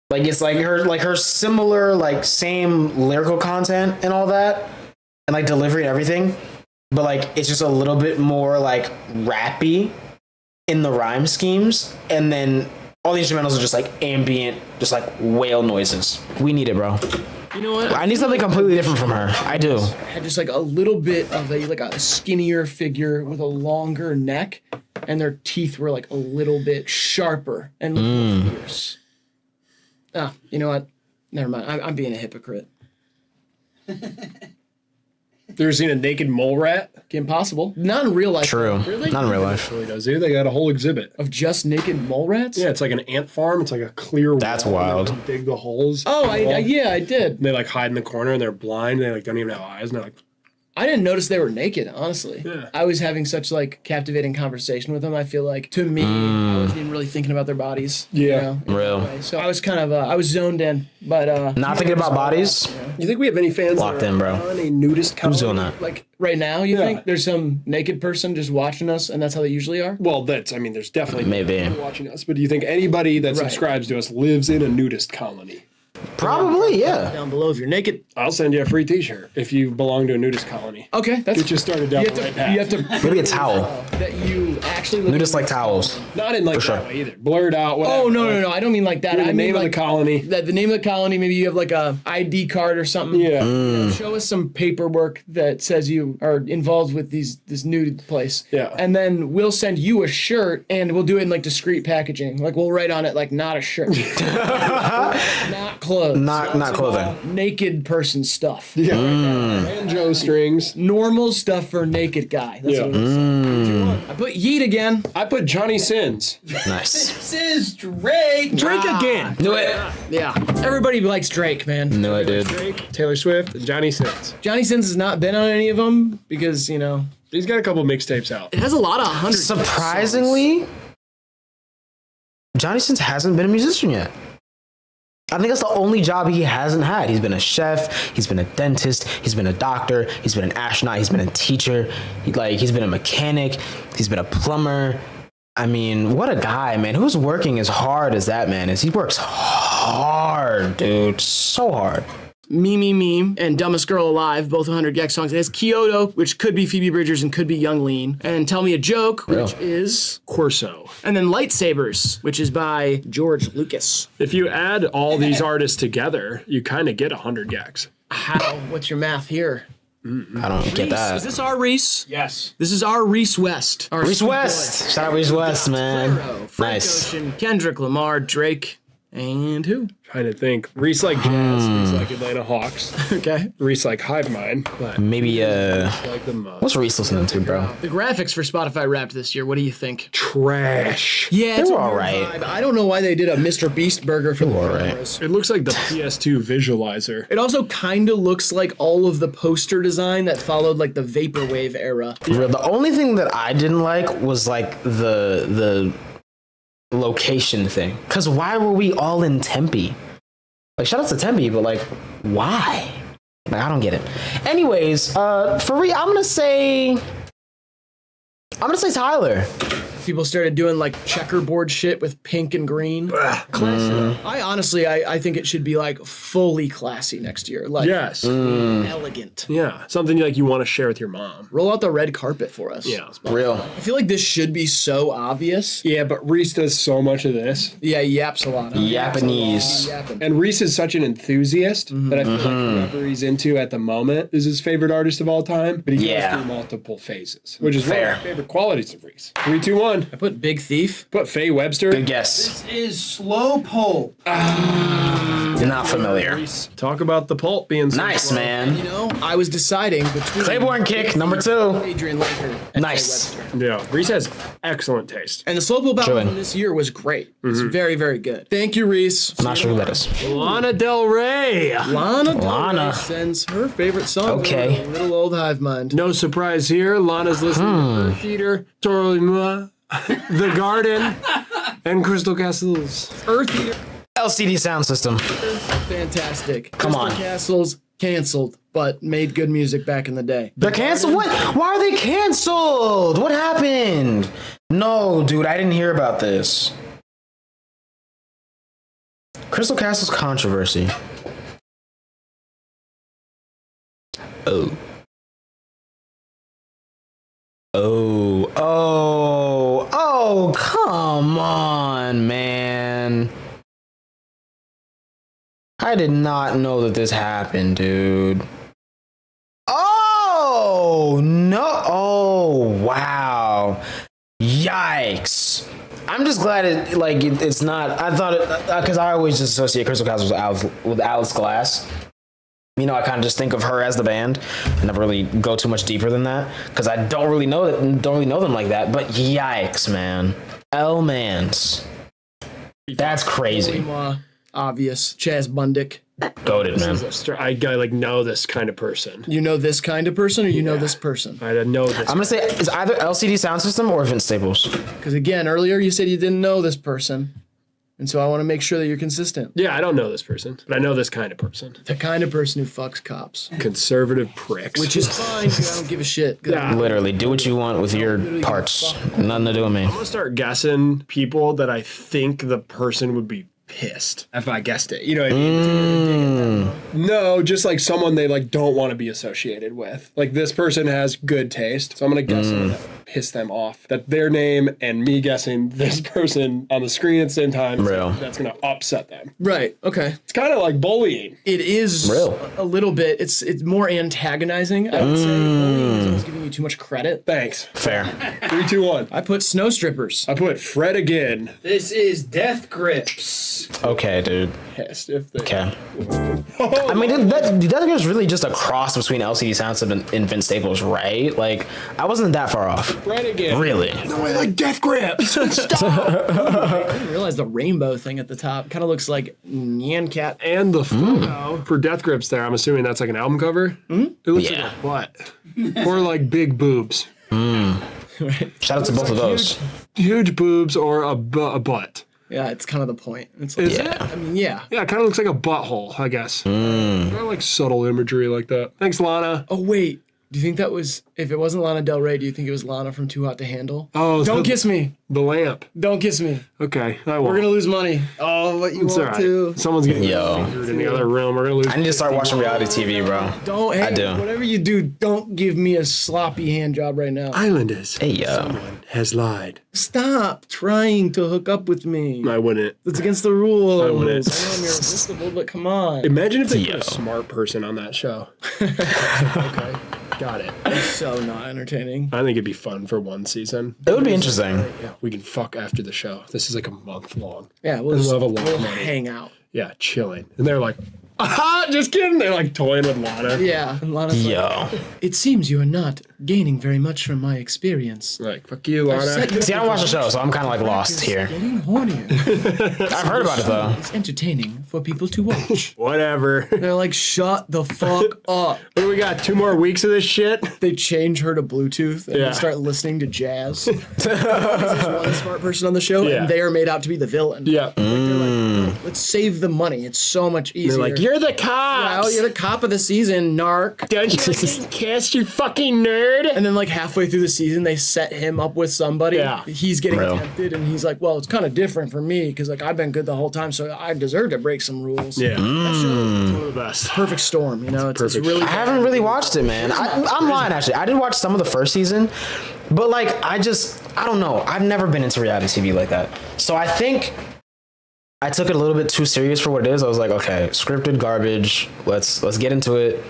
Like it's like her similar, like same lyrical content and all that, and like delivery and everything, but like it's just a little bit more like rappy in the rhyme schemes, and then all the instrumentals are just like ambient, just like whale noises. We need it, bro. You know what? I need something completely different from her. I do. Had just like a little bit of a skinnier figure with a longer neck, and their teeth were like a little bit sharper and looked fierce. Ah, you know what? Never mind. I'm being a hypocrite. You ever seen a naked mole rat? Impossible. Not in real life. True. Really? Not in real life. Really does, dude. They got a whole exhibit. Of just naked mole rats? Yeah, it's like an ant farm. It's like a clear That's wall. wild. They dig the holes. Oh, in the wall. yeah, I did. And they like hide in the corner and they're blind. They like don't even have eyes. And they're like, I didn't notice they were naked, honestly. Yeah. I was having such like captivating conversation with them. I feel like to me, I wasn't even really thinking about their bodies. Yeah. in Real. a way. So I was kind of I was zoned in, but Not thinking about bodies. you think we have any fans Locked that are in, bro. on a nudist colony? Who's doing that? like right now, you Yeah. think there's some naked person just watching us, and that's how they usually are? Well, that's, I mean, there's definitely Maybe. people watching us, but do you think anybody that subscribes to us lives in a nudist colony? Probably, yeah. Down below, if you're naked. I'll send you a free t-shirt if you belong to a nudist colony. Okay, that's Get you started down you the have right to. You have path. to. Maybe a towel. That you actually look. Nudist like towels. Not in like For sure. that way either. Blurred out, whatever. Oh no! I don't mean like that. Give me I the mean name of like the colony. that the name of the colony. Maybe you have like a ID card or something. Yeah. Show us some paperwork that says you are involved with this nude place. Yeah. And then we'll send you a shirt, and we'll do it in like discreet packaging. Like we'll write on it like not a shirt, not clothes, Not clothing. naked person stuff. Yeah. Banjo strings. Normal stuff for a naked guy. That's Yeah. what it is. I put Yeet again. I put Johnny Sins. Nice. This is Drake. Drake again. Knew it. Yeah. Everybody likes Drake, man. Knew it, dude. Drake, Taylor Swift, and Johnny Sins. Johnny Sins has not been on any of them because, you know, He's got a couple mixtapes out. it has a lot of 100. Surprisingly, Johnny Sins hasn't been a musician yet. I think that's the only job he hasn't had. He's been a chef, he's been a dentist, he's been a doctor, he's been an astronaut, he's been a teacher, he's been a mechanic, he's been a plumber. I mean, what a guy, man. Who's working as hard as that man is? He works hard, dude. So hard. Me, and Dumbest Girl Alive, both 100 Gex songs. It has Kyoto, which could be Phoebe Bridgers and could be Young Lean. And Tell Me a Joke, which is Corso. And then Lightsabers, which is by George Lucas. If you add all these artists together, you kind of get 100 gags. How? What's your math here? I don't get Is that. this our Reese? Yes. This is our Reese West. Our Reese sweet West. boy. Shout out Reese West, man. Claro, Frank Nice. Ocean, Kendrick Lamar, Drake, and who? Trying to think. Reese like Jazz. Reese like Atlanta Hawks. Okay. Reese like HIVEMIND. But Maybe, like the most. what's Reese listening to, bro? The graphics for Spotify Wrapped this year, what do you think? Trash. Yeah, They it's were a weird alright. vibe. I don't know why they did a Mr. Beast burger for the alright. cameras. It looks like the PS2 visualizer. It also kind of looks like all of the poster design that followed like the Vaporwave era. The only thing that I didn't like was like the location thing. Cause why were we all in Tempe? Like shout out to Tempe, but like why? Like I don't get it. Anyways, for I'm gonna say I'm gonna say Tyler. People started doing like checkerboard shit with pink and green. Classy. I honestly, I think it should be like fully classy next year. Like Yes. elegant. Yeah. Something like you want to share with your mom. Roll out the red carpet for us. Yeah. Real. I feel like this should be so obvious. Yeah, but Reese does so much of this. Yeah, he yaps a lot. Japanese. Yapping. And Reese is such an enthusiast that I feel like whoever he's into at the moment is his favorite artist of all time. But he goes through multiple phases, which is one of my favorite qualities of Reese. 3, 2, 1. I put Big Thief. Put Faye Webster. Good guess. This is slow pull. Not familiar. Reese. Talk about the pulp being so Nice, slow. man. You know, I was deciding between Claiborne kick, number 2. Adrian Laker and Nice. Faye Webster. Yeah, Reese has excellent taste. And the slow pull battle Chewing. from this year was great. It's very, very good. Thank you, Reese. Not sure who that is. Lana Del Rey. Lana Del Lana. Rey sends her favorite song. Okay. over to Little Old Hive Mind. No surprise here. Lana's listening to Earth Eater, Totally Moi, The Garden, and Crystal Castles. Earth Eater, LCD sound system. fantastic. Come on. Crystal Castles canceled, but made good music back in the day. They're canceled? What? Why are they canceled? What happened? No, dude, I didn't hear about this. Crystal Castle's controversy. Oh. Oh, come on, man. I did not know that this happened, dude. Oh, no. Oh, wow. Yikes. I'm just glad it's not. I thought it, because I always just associate Crystal Castles with Alice Glass. You know, I kind of just think of her as the band. I never really go too much deeper than that because I don't really know them like that. But yikes, man. L-Mans. That's crazy. Obvious. Chaz Bundick. Goated, man. I like know this kind of person. You know this kind of person, or you know this person? I know this. I'm gonna say it's either LCD Sound System or Vince Staples. Because again, earlier you said you didn't know this person. And so I want to make sure that you're consistent. Yeah, I don't know this person, but I know this kind of person. The kind of person who fucks cops. Conservative pricks. Which is fine, because I don't give a shit. Yeah. Literally, do what you want with your parts. Nothing to do with me. I'm gonna start guessing people that I think the person would be pissed if I guessed it. You know what I mean? No, just like someone they like don't want to be associated with. Like this person has good taste, so I'm gonna guess someone that would piss them off. That their name and me guessing this person on the screen at the same time. Real. That's gonna upset them. Right, okay. It's kind of like bullying. It is Real. a little bit. It's more antagonizing, I would say. Bullying is almost giving you too much credit. Thanks. Fair. 3, 2, 1. I put snow strippers. I put Fred again. This is Death Grips. Okay, dude. Pissed if they. Okay. I mean, that was really just a cross between LCD Sound System and Vince Staples, right? Like, I wasn't that far off. Fred again. Really? No, I like Death Grips. Stop. I didn't realize the rainbow thing at the top kind of looks like Nyan Cat. And the photo for Death Grips there, I'm assuming that's like an album cover. It looks Yeah. like a butt. Or like big boobs. Shout out to both of those. Huge boobs or a butt. Yeah, it's kind of the point. It's like, Yeah. I mean, yeah. Yeah, it kind of looks like a butthole, I guess. I like subtle imagery like that. Thanks, Lana. Oh, wait. Do you think that was, if it wasn't Lana Del Rey, do you think it was Lana from Too Hot to Handle? Oh, Don't kiss me. The lamp. Don't kiss me. Okay, I We're won't. going to lose money. Oh, what you It's want all to. right. Someone's getting Yo. fingered in the other room. We're gonna lose. I need to start watching reality TV, bro. Don't, hey, I do. whatever you do, don't give me a sloppy hand job right now. Islanders. Hey, yo. Someone has lied. Stop trying to hook up with me. I wouldn't. That's against the rules. I wouldn't. know I'm irresistible, but come on. Imagine if they put Yo. a smart person on that show. Okay, got it. It's so not entertaining. I think it'd be fun for one season. It would be interesting. Yeah, we can fuck after the show. This is like a month long. Yeah, And we'll have a lot we'll of money. hang out. Yeah, chilling. And they're like, aha, just kidding. They're like toying with Lana. Yeah, and Lana's like, Yo. it seems you are not gaining very much from my experience. Like, fuck you, Lana. See, I don't watch the show, so I'm kind of like lost here. Getting hornier. I've heard about it, though. It's entertaining for people to watch. Whatever. They're like, shut the fuck up. What do we got? 2 more weeks of this shit? They change her to Bluetooth and Yeah. they start listening to jazz. There's one smart person on the show, Yeah. and they are made out to be the villain. Yeah. They're like, Let's save the money. It's so much easier. They're like, you're the cops. well, you're the cop of the season, narc. Don't you get kissed, you fucking nerd? And then like halfway through the season, they set him up with somebody. Yeah. He's getting Real. tempted, and he's like, well, it's kind of different for me because like I've been good the whole time, so I deserve to break some rules. Yeah. That's one of the best. Perfect storm, you know. It's really. I haven't really watched it, man. I'm lying, actually. I did watch some of the first season, but like I don't know. I've never been into reality TV like that. So I think I took it a little bit too serious for what it is. I was like, okay, scripted garbage. Let's get into it.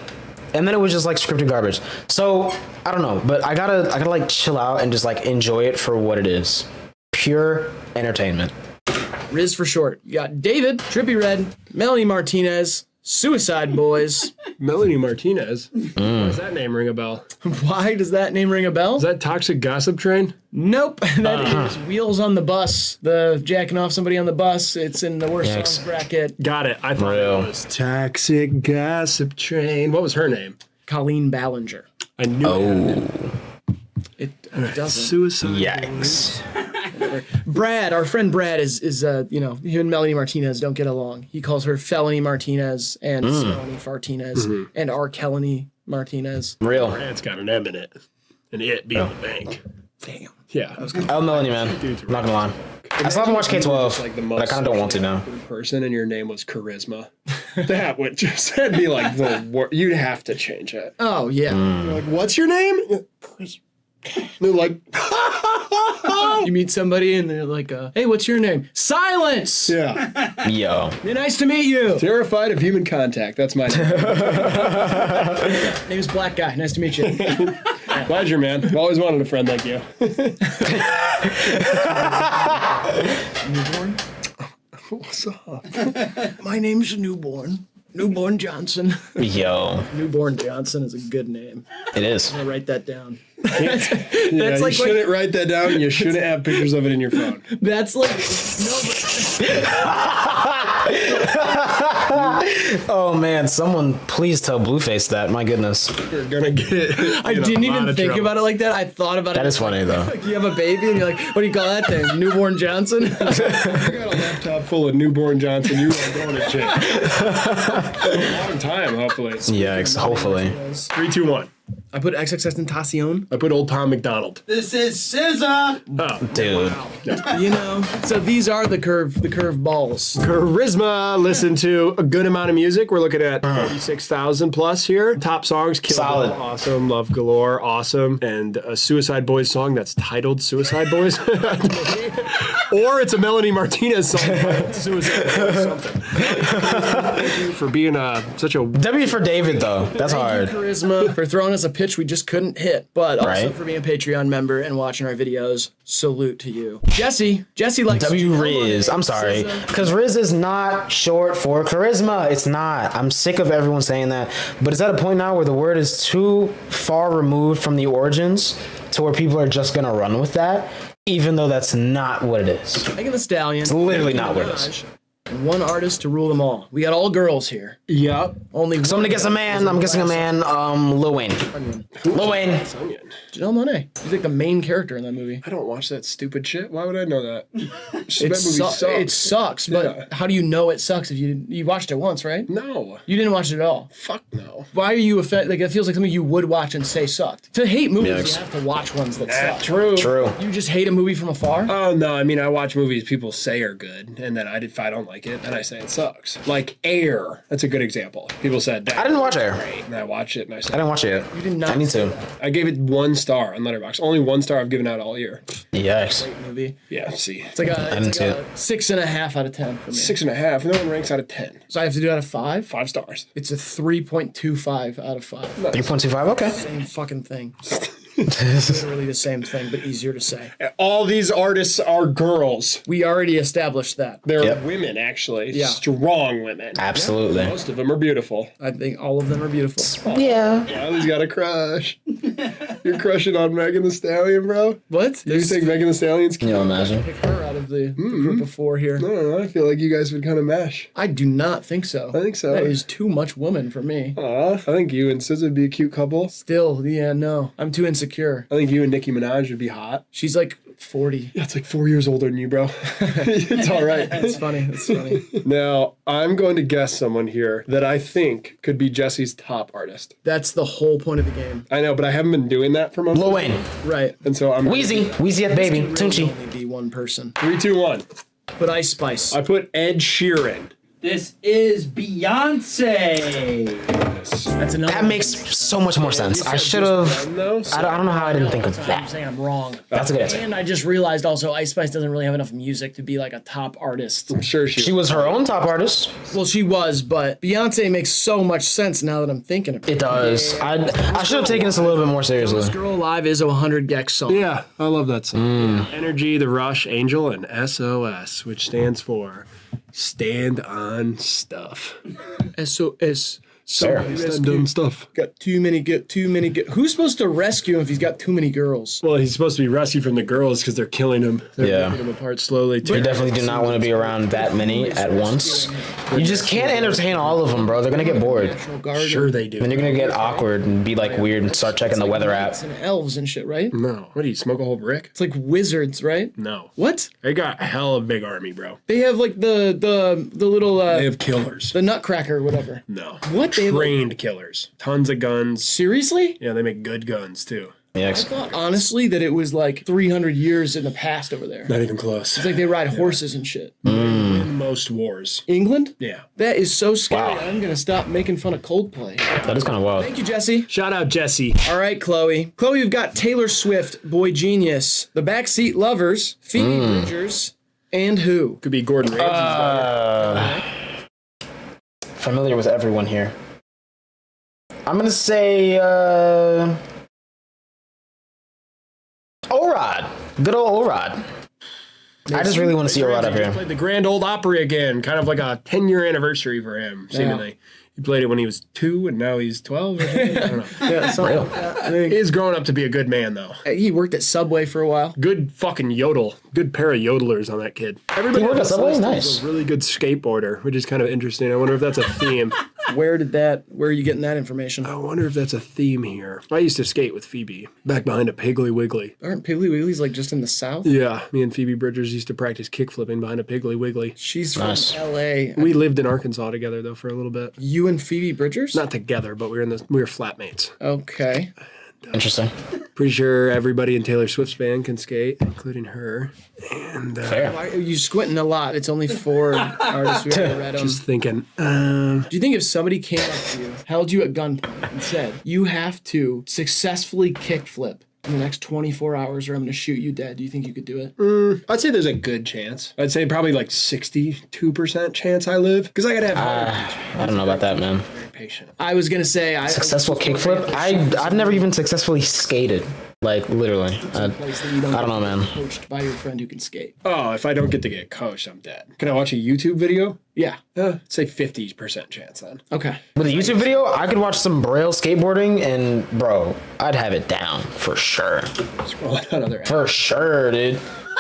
And then it was just like scripted garbage. So I don't know, but I gotta like chill out and just like enjoy it for what it is. Pure entertainment. Riz for short. You got David, Trippy Red, Melanie Martinez, Suicide Boys. Melanie Martinez. Why does that name ring a bell? Why does that name ring a bell? Is that Toxic Gossip Train? Nope. That is Wheels on the Bus. The jacking off somebody on the bus. It's in the worst Yikes. songs bracket. Got it. I thought Real. it was Toxic Gossip Train. What was her name? Colleen Ballinger. I knew It doesn't. Suicide. Yikes. Brad, our friend Brad is him and Melanie Martinez don't get along. He calls her Felony Martinez and Melanie Fartinez and R. Kelleny Martinez. Real. Brad's got an M in it. And it being the bank. Damn. Yeah. Oh, Melanie, man. I'm not gonna lie. I still haven't watched K-12, Like the but I kind of don't want to now. person and your name was Charisma. That would just that'd be like the worst. You'd have to change it. Oh yeah. You're like, what's your name? They're like, You meet somebody and they're like, "Hey, what's your name?" Silence. yeah. Yo. Nice to meet you. Terrified of human contact. That's my name. Name's Black Guy. Nice to meet you. Pleasure, man. I've always wanted a friend like you. Newborn. What's up? My name's Newborn. Newborn Johnson. Yo. Newborn Johnson is a good name. It is. I'm gonna write that down. Yeah, That's you like shouldn't write that down. You shouldn't have pictures of it in your phone. That's like Oh man, someone please tell Blueface that. My goodness. You're gonna get. I didn't even think about it like that. I thought about it. That is funny though. Like you have a baby and you're like, what do you call that thing? Newborn Johnson? You got a laptop full of newborn Johnson. You are going to jail. For a long time, hopefully. Yikes. Hopefully. 3, 2, 1. I put XXX Tentacion. I put old Tom McDonald. This is SZA. Oh, Dude. You know, so these are the curve balls. Charisma. Listen to a good amount of music. We're looking at 46,000 plus here. Top songs: Kill Solid. Bill, awesome. Love Galore, awesome. And a Suicide Boys song that's titled Suicide Boys. Or it's a Melanie Martinez song titled Suicide Boys something. Thank you for being such a. W for David though. That's hard. Charisma for throwing us a pitch we just couldn't hit, but also Right. for being a Patreon member and watching our videos. Salute to you. Jesse likes W Riz. I'm sorry. Because Riz is not short for charisma. It's not. I'm sick of everyone saying that. But it's at a point now where the word is too far removed from the origins to where people are just going to run with that, even though that's not what it is. Megan Thee Stallion. It's literally not what it is. One artist to rule them all. We got all girls here. Yep. Only So I'm going to guess a man. I'm guessing a man. Lil Wayne. Lil Wayne. Janelle Monáe. He's like the main character in that movie. I don't watch that stupid shit. Why would I know that? It sucks, but Yeah. how do you know it sucks if you watched it once, right? No. You didn't watch it at all. Fuck no. Why are you offended? Like, it feels like something you would watch and say sucked. To hate movies, Yikes. you have to watch ones that suck. True. True. You just hate a movie from afar? Oh no, I mean I watch movies people say are good, and then if I don't like it, then I say it sucks. Like Air, that's a good example. People said that. I didn't watch Air. Great, and I watched it and I I said didn't watch it yet. You did not I need say to. that. I gave it 1 star on Letterboxd. Only 1 star I've given out all year. Yikes. Movie. Yeah, see, It's like a, didn't it's see like a 6.5 out of 10 for me. 6.5. No one ranks out of 10. So I have to do out of 5? 5 stars. It's a 3.25 out of 5. 3.25. Okay. Same fucking thing. Literally the same thing, but easier to say. All these artists are girls. We already established that. They're Yep. women, actually. Yeah. Strong women. Absolutely. Most of them are beautiful. I think all of them are beautiful. Yeah. Riley's got a crush. You're crushing on Megan Thee Stallion, bro. What? You think Megan Thee Stallion's Can cute? you imagine? Pick her out of the group of 4 here. I don't know. I feel like you guys would kind of mesh. I do not think so. I think so. That is too much woman for me. Aw, I think you and SZA would be a cute couple. Still, yeah, no. I'm too insecure. I think you and Nicki Minaj would be hot. She's like 40. Yeah, it's like 4 years older than you, bro. It's all right. That's funny. That's funny. Now, I'm going to guess someone here that I think could be Jesse's top artist. That's the whole point of the game. I know, but I haven't been doing that for most Lil of Wayne. Right. And so I'm Wheezy. Wheezy at baby. Really Tunchi. only be one person. 3, 2, 1. But Ice Spice. I put Ed Sheeran. This is Beyonce. That's another. That makes so much more sense. I should have. I don't know how I didn't think of I'm that. saying I'm wrong. That's a good answer. And I just realized also Ice Spice doesn't really have enough music to be like a top artist. I'm sure She was her own top artist. Well, she was, but Beyonce makes so much sense now that I'm thinking of it. It does. I should have taken this a little bit more seriously. Girl Alive is a 100 Gex song. Yeah, I love that song. Yeah. Energy, The Rush, Angel, and SOS, which stands for Stand On Stuff. SOS. Fair. Stand On Stuff. Got too many. Who's supposed to rescue him if he's got too many girls? Well, he's supposed to be rescued from the girls because they're killing him. They're Yeah. ripping him apart slowly. You definitely do not want to be around that many at once. You just can't entertain all of them, bro. They're gonna get bored. National Guard. Sure they do. Then you're gonna get awkward and be like weird and start checking the weather app. And elves and shit, right? No. What do you smoke a whole brick? It's like wizards, right? No. What? They got a hell of a big army, bro. They have like the little They have killers. the Nutcracker or whatever. No. What? They have, like- Trained killers. Tons of guns. Seriously? Yeah, they make good guns too. Yeah. I thought honestly that it was like 300 years in the past over there. Not even close. It's like they ride horses and shit. In most wars. England? Yeah. That is so scary. Wow. I'm gonna stop making fun of Coldplay. That is kind of wild. Thank you, Jesse. Shout out Jesse. All right, Chloe. Chloe, you've got Taylor Swift, Boy Genius, The Backseat Lovers, Phoebe Bridgers, and who? Could be Gordon Ramsay's Familiar with everyone here. I'm gonna say Orod. Good old Orod. I just really want to see Orod up here. Played the Grand Old Opry again, kind of like a 10-year anniversary for him, seemingly. He played it when he was 2, and now he's 12 or something. I don't know. Yeah, Real. He is growing up to be a good man, though. He worked at Subway for a while. Good fucking yodel. Good pair of yodelers on that kid. Everybody He worked on at this Subway? list Nice. is a really good skateboarder, which is kind of interesting. I wonder if that's a theme. Where are you getting that information? I wonder if that's a theme here. I used to skate with Phoebe, back behind a Piggly Wiggly. Aren't Piggly Wigglies like just in the South? Yeah, me and Phoebe Bridgers used to practice kickflipping behind a Piggly Wiggly. She's from Nice. LA. We lived in Arkansas together, though, for a little bit. You and Phoebe Bridgers? Not together, but we were flatmates. Okay. Interesting. Pretty sure everybody in Taylor Swift's band can skate, including her. And Fair. Why are you squinting a lot? It's only 4 artists we ever read 'em. just thinking, Do you think if somebody came up to you, held you at gunpoint, and said, you have to successfully kickflip in the next 24 hours or I'm going to shoot you dead, do you think you could do it? I'd say there's a good chance. I'd say probably like 62% chance I live. Because I gotta have I don't know about that, man. very patient. I was going to say... Successful kickflip? I've never even successfully skated. Like, literally. I don't know, man. Coached by your friend who can skate. Oh, if I don't get to get coached, I'm dead. Can I watch a YouTube video? Yeah. I'd say 50% chance then. Okay. With a YouTube video, I could watch some Braille skateboarding and, bro, I'd have it down for sure. Scroll down other For sure, dude.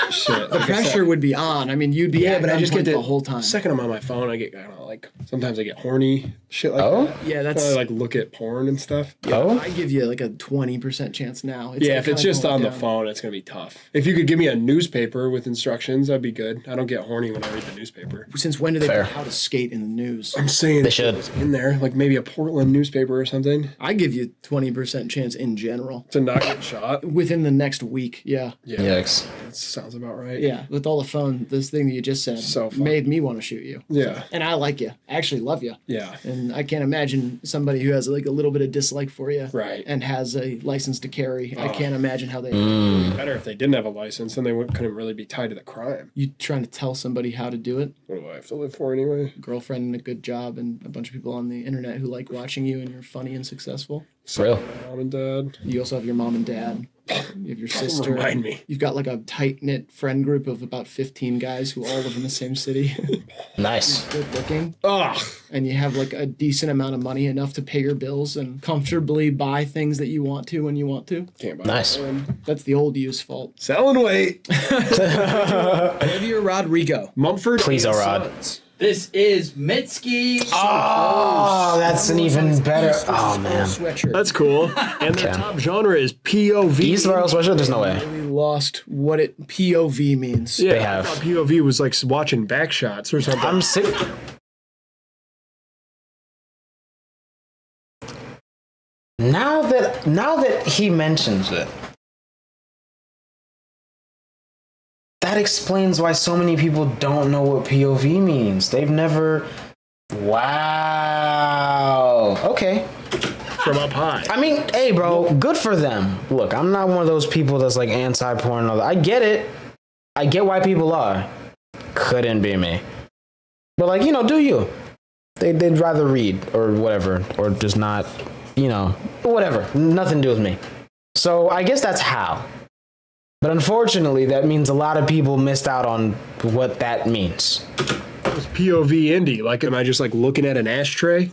shit. The pressure would be on. I mean, you'd be Yeah, at but I just gunpoint get the whole time. The second I'm on my phone, I don't know, like, sometimes I get horny, shit like Oh? that. Yeah, that's... I like look at porn and stuff. Oh? I give you like a 20% chance now. It's Yeah, like if it's kinda just going on the down. phone, it's gonna be tough. If you could give me a newspaper with instructions, that'd be good. I don't get horny when I read the newspaper. Since when do they Fair. put how to skate in the news? I'm saying They should. it's in there, like maybe a Portland newspaper or something. I give you 20% chance in general. To not get shot. Within the next week, yeah. Yeah, Yikes. that sounds about right. Yeah, with all the phone, this thing that you just said So fun. made me want to shoot you. Yeah. And I like you. I actually love you. Yeah. And I can't imagine somebody who has like a little bit of dislike for you. Right. And has a license to carry. I can't imagine how they... Better if they didn't have a license, then they couldn't really be tied to the crime. You trying to tell somebody how to do it? What do I have to live for anyway? Girlfriend and a good job and a bunch of people on the internet who like watching you and you're funny and successful. It's real. Mom and dad. You also have your mom and dad. You have your sister. Remind me. You've got like a tight-knit friend group of about 15 guys who all live in the same city. Nice. Good looking. Ugh. And you have like a decent amount of money, enough to pay your bills and comfortably buy things that you want to when you want to. Can't buy Nice. That's the old you's fault. Selling weight. Olivia Rodrigo. Mumford. Please, and Rod. Sons. This is Mitski. Oh, that's an even better. Oh man, Sweatshirt. That's cool. And the top genre is POV. East Spiral Sweatshirt. There's no way. We lost what it POV means. Yeah, They I have. thought POV was like watching back shots or something. I'm sick. Now that he mentions it, that explains why so many people don't know what POV means. They've never. Wow. Okay. From up high. I mean, hey, bro, good for them. Look, I'm not one of those people that's like anti-porn. I get it. I get why people are. Couldn't be me. But like, you know, do you? They'd rather read or whatever, or just not, you know, whatever. Nothing to do with me. So I guess that's how. But unfortunately, that means a lot of people missed out on what that means. It's POV indie. Like, am I just like looking at an ashtray?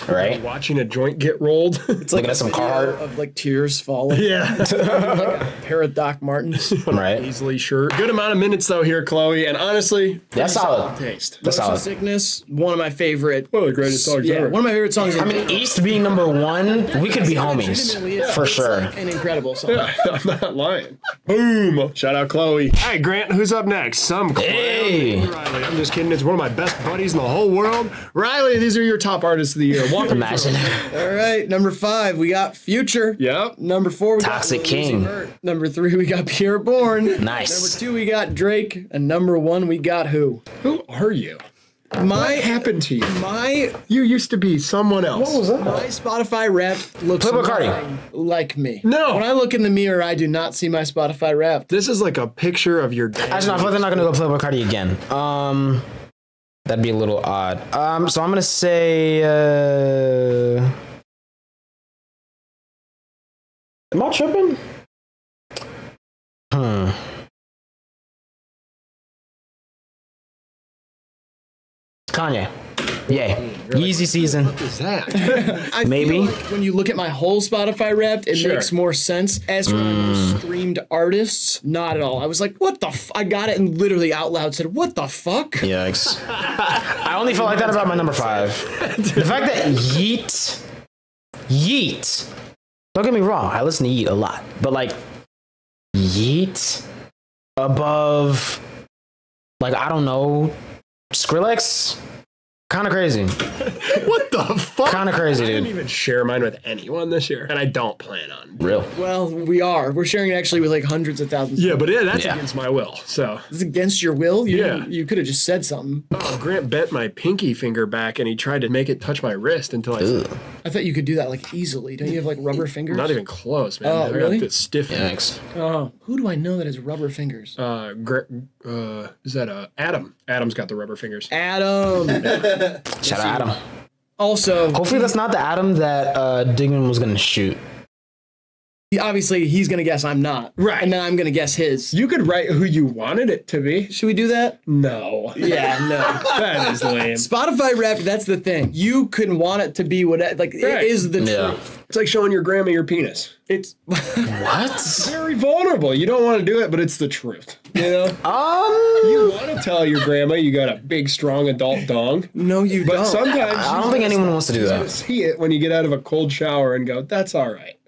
Right? Watching a joint get rolled? It's like Looking at some video Carhartt. of like tears falling. Yeah. Like a pair of Doc Martens. Right? Easily shirt. Good amount of minutes though here, Chloe. And honestly, That's solid. taste. That's Motion solid. Sickness, one of my favorite. One of the greatest songs Yeah, ever. one of my favorite songs. I mean, East being number one, we could be homies. For sure. An incredible song. Yeah, I'm not lying. Boom. Shout out Chloe. Hey, Grant, who's up next? Some clown Hey. named Riley. I'm just kidding. It's one of my best buddies in the whole world. Riley, these are your top artists of the year. Walk me Imagine. through. All right, number 5, we got Future. Yep. Number 4, we Toxic got Lil Uzi King. Vert. Number 3, we got Pure Born. Nice. Number 2, we got Drake. And number 1, we got who? Who are you? My What happened to you? my You used to be someone else. my Spotify Wrapped looks Playboy Cardi. nothing like me. No. When I look in the mirror, I do not see my Spotify Wrapped. This is like a picture of your dad. Actually, no, I feel like they're not gonna go Playboy Cardi again. That'd be a little odd. So I'm gonna say. Am I tripping? Kanye. Yay. Yeezy season. What is that? I Maybe. feel like when you look at my whole Spotify Wrapped, it Sure. makes more sense. As for my most streamed artists, not at all. I was like, what the I got it and literally out loud said, what the fuck? Yikes. I only felt like that about my number 5. The fact that Yeet. Don't get me wrong, I listen to Yeet a lot, but like Yeet above, like, I don't know, Skrillex. Kind of crazy. What the fuck? Kind of crazy, I didn't dude. even share mine with anyone this year, and I don't plan on. Real. Well, we are. We're sharing it actually with like hundreds of thousands. Yeah, but that's Yeah. against my will. So It's against your will. Yeah. You could have just said something. Grant bent my pinky finger back, and he tried to make it touch my wrist until I said, I thought you could do that like easily. Don't you have like rubber fingers? not even close, man. Oh, I really? got this stiff. Yikes. Oh, who do I know that has rubber fingers? Is that Adam? Adam's got the rubber fingers. Adam. Shout out Adam. Also, Hopefully that's not the Adam that Digman was gonna shoot. obviously, he's gonna guess I'm not. Right. And then I'm gonna guess his. You could write who you wanted it to be. Should we do that? No. Yeah, no. That is lame. Spotify Wrapped, that's the thing. You can want it to be what, like, Right. it is the Yeah. truth. It's like showing your grandma your penis. It's What? Very vulnerable. You don't want to do it, but it's the truth. You know? You want to tell your grandma you got a big, strong adult dong, no, you but don't. sometimes I don't think anyone wants to do you that. see it when you get out of a cold shower and go, that's all right.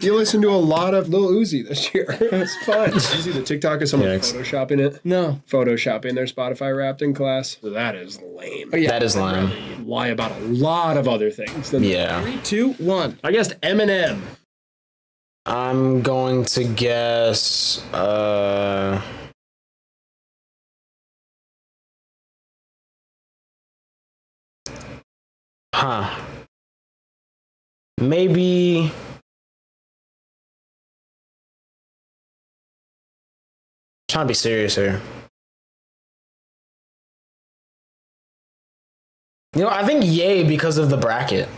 You listen to a lot of Lil Uzi this year. It's fun. Did you see the TikTok of someone Yikes. photoshopping it? No. Photoshopping their Spotify Wrapped in class. That is lame. Oh, yeah. That is lame. Lie about a lot of other things. Than Yeah. 3, 2, 1. I guessed Eminem. I'm going to guess maybe trying to be serious here. You know, I think Yay because of the bracket.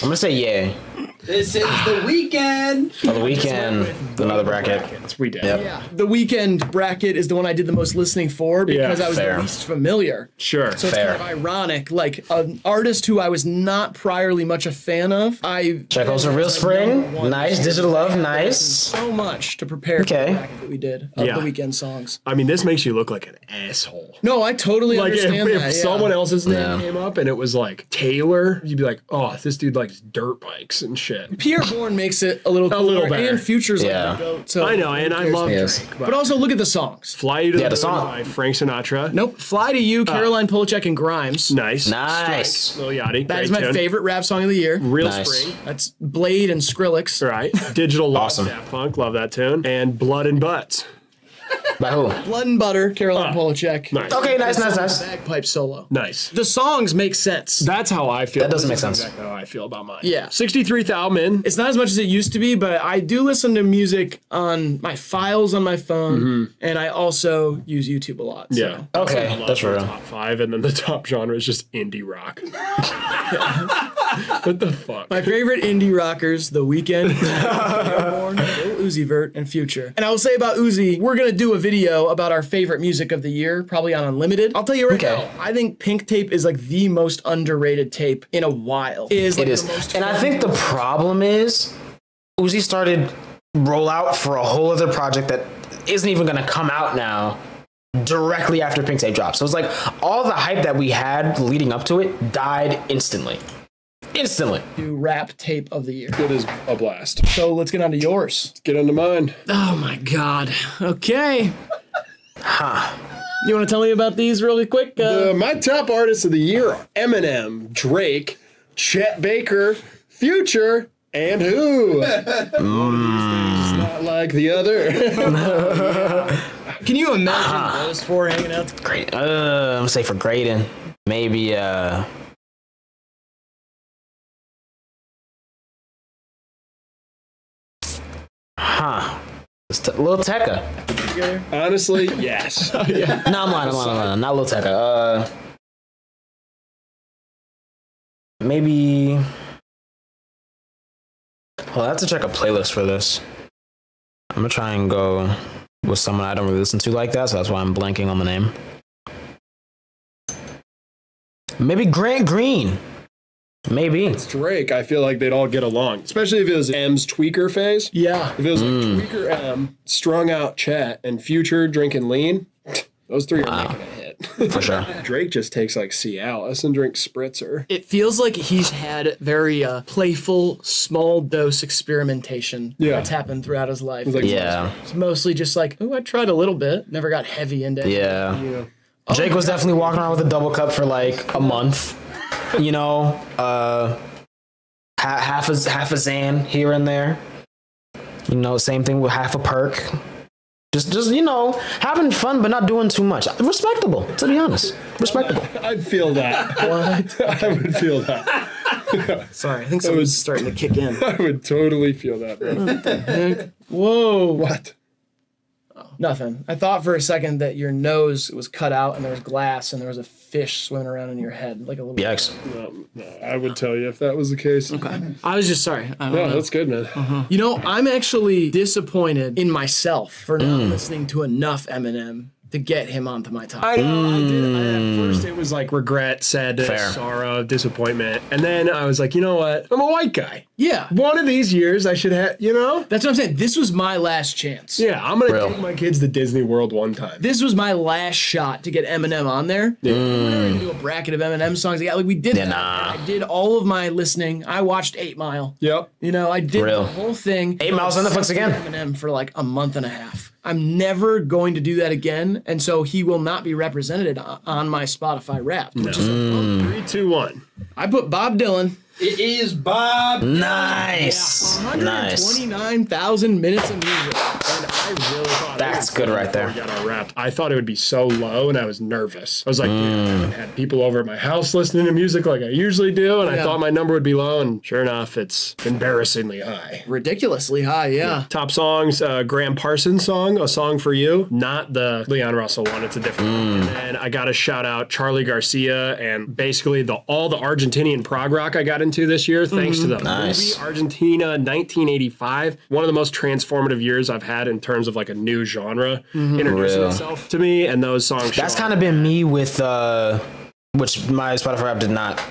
I'm gonna say yeah. This is the weekend. For the weekend, another bracket. We did. Yep. Yeah. The weekend bracket is the one I did the most listening for because Yeah, I was fair. the least familiar. Sure. So it's Fair. kind of ironic. Like an artist who I was not priorly much a fan of. Checo's a Real Spring. Nice. Digital Love. Nice. So much to prepare for Okay. the bracket that we did of Yeah. the weekend songs. I mean, this makes you look like an asshole. No, I totally Like if, understand that. someone else's name Yeah. came up and it was like Taylor, you'd be like, oh, this dude likes dirt bikes and shit. Pierre Bourne makes it a little little cooler, better. and Future's Yeah. like the goat. So I know, and I love Yes. Drake. But also look at the songs. Fly You to Yeah, the the song. Moon by Frank Sinatra. Nope. Fly to You, Caroline Polachek and Grimes. Nice. Nice. Strike. Lil Yachty. That is Great my tune. favorite rap song of the year. Real Nice. Spring. That's Blade and Skrillex. Right. Digital Love. Awesome. Daft Punk. Love that tune. And Blood and Butts. By who? Blood and Butter, Caroline Polachek. Nice. Okay, nice. Bagpipe solo. Nice. The songs make sense. That's how I feel. That doesn't make This is sense. Exactly how I feel about mine. Yeah. 63,000 in. It's not as much as it used to be, but I do listen to music on my files on my phone, and I also use YouTube a lot. So. Yeah. Okay, Love that's the real. Top 5, and then the top genre is just indie rock. What the fuck? My favorite indie rockers, The Weeknd, Lil Uzi Vert, and Future. And I will say about Uzi, we're gonna do a video about our favorite music of the year, probably on Unlimited. I'll tell you right Okay. now, I think Pink Tape is like the most underrated tape in a while. It is. Like It is. The most And I fun think the to- problem is Uzi started rollout for a whole other project that isn't even going to come out now directly after Pink Tape drops. So it's like all the hype that we had leading up to it died instantly. Instantly. do rap tape of the year. It is a blast. So let's get on to yours. Get into mine. Oh my God. Okay. Huh. You want to tell me about these really quick? My top artists of the year are Eminem, Drake, Chet Baker, Future, and who? One of these things is not like the other. Can you imagine those four hanging out? Great. I'm going to say for grading, maybe, Lil Tecca. Honestly, yes. No, I'm lying. Not Lil Tecca. Maybe. Well, I have to check a playlist for this. I'm gonna try and go with someone I don't really listen to like that, so that's why I'm blanking on the name. Maybe Grant Green. Maybe. Drake, I feel like they'd all get along, especially if it was M's tweaker phase. Yeah. If it was like tweaker M, strung out Chet, and Future drinking lean, those three are making a hit. For sure. Drake just takes like Cialis and drinks Spritzer. It feels like he's had very playful, small dose experimentation that's happened throughout his life. Like, Yeah. It's mostly just like, oh, I tried a little bit. Never got heavy into it. Yeah. Drake was definitely walking around with a double cup for like a month. You know, half a Xan here and there. You know, same thing with half a perk. Just you know, having fun but not doing too much. Respectable, to be honest. Respectable. I'd feel that. What? I would feel that. Sorry, I think someone's starting to kick in. I would totally feel that, bro. Whoa. What? Nothing. I thought for a second that your nose was cut out and there was glass and there was a fish swimming around in your head, like a little. Yikes. No, I would tell you if that was the case. I was just sorry. I don't No, know. that's good, man. You know, I'm actually disappointed in myself for not listening to enough Eminem to get him onto my top. I know. I did. At first, it was like regret, sadness, Fair. sorrow, disappointment, and then I was like, you know what? I'm a white guy. Yeah, One of these years, I should have. You know? that's what I'm saying. This was my last chance. Yeah, I'm gonna Real. take my kids to Disney World one time. This was my last shot to get Eminem on there. We're gonna do a bracket of Eminem songs. Yeah, like we did that. nah. I did all of my listening. I watched 8 Mile. Yep. You know, I did Real. the whole thing. 8 Mile's on Netflix again. Eminem for like a month and a half. I'm never going to do that again, and so he will not be represented on my Spotify Wrapped. Which is 3, 2, 1. I put Bob Dylan. It is Bob. Nice. Nice. 129,000 minutes of music, and I really thought That's That's good right there. We got our Wrapped. I thought it would be so low, and I was nervous. I was like, dude, I haven't had people over at my house listening to music like I usually do, and I thought my number would be low, and sure enough, it's embarrassingly high. Ridiculously high, yeah. Top songs, Graham Parsons song, A Song for You. Not the Leon Russell one, it's a different one. And I got to shout out Charlie Garcia and basically all the Argentinian prog rock I got into this year, thanks to the movie Argentina 1985. One of the most transformative years I've had in terms of like a new genre introducing itself to me, and those songs. That's kind of been me with, which my Spotify app did not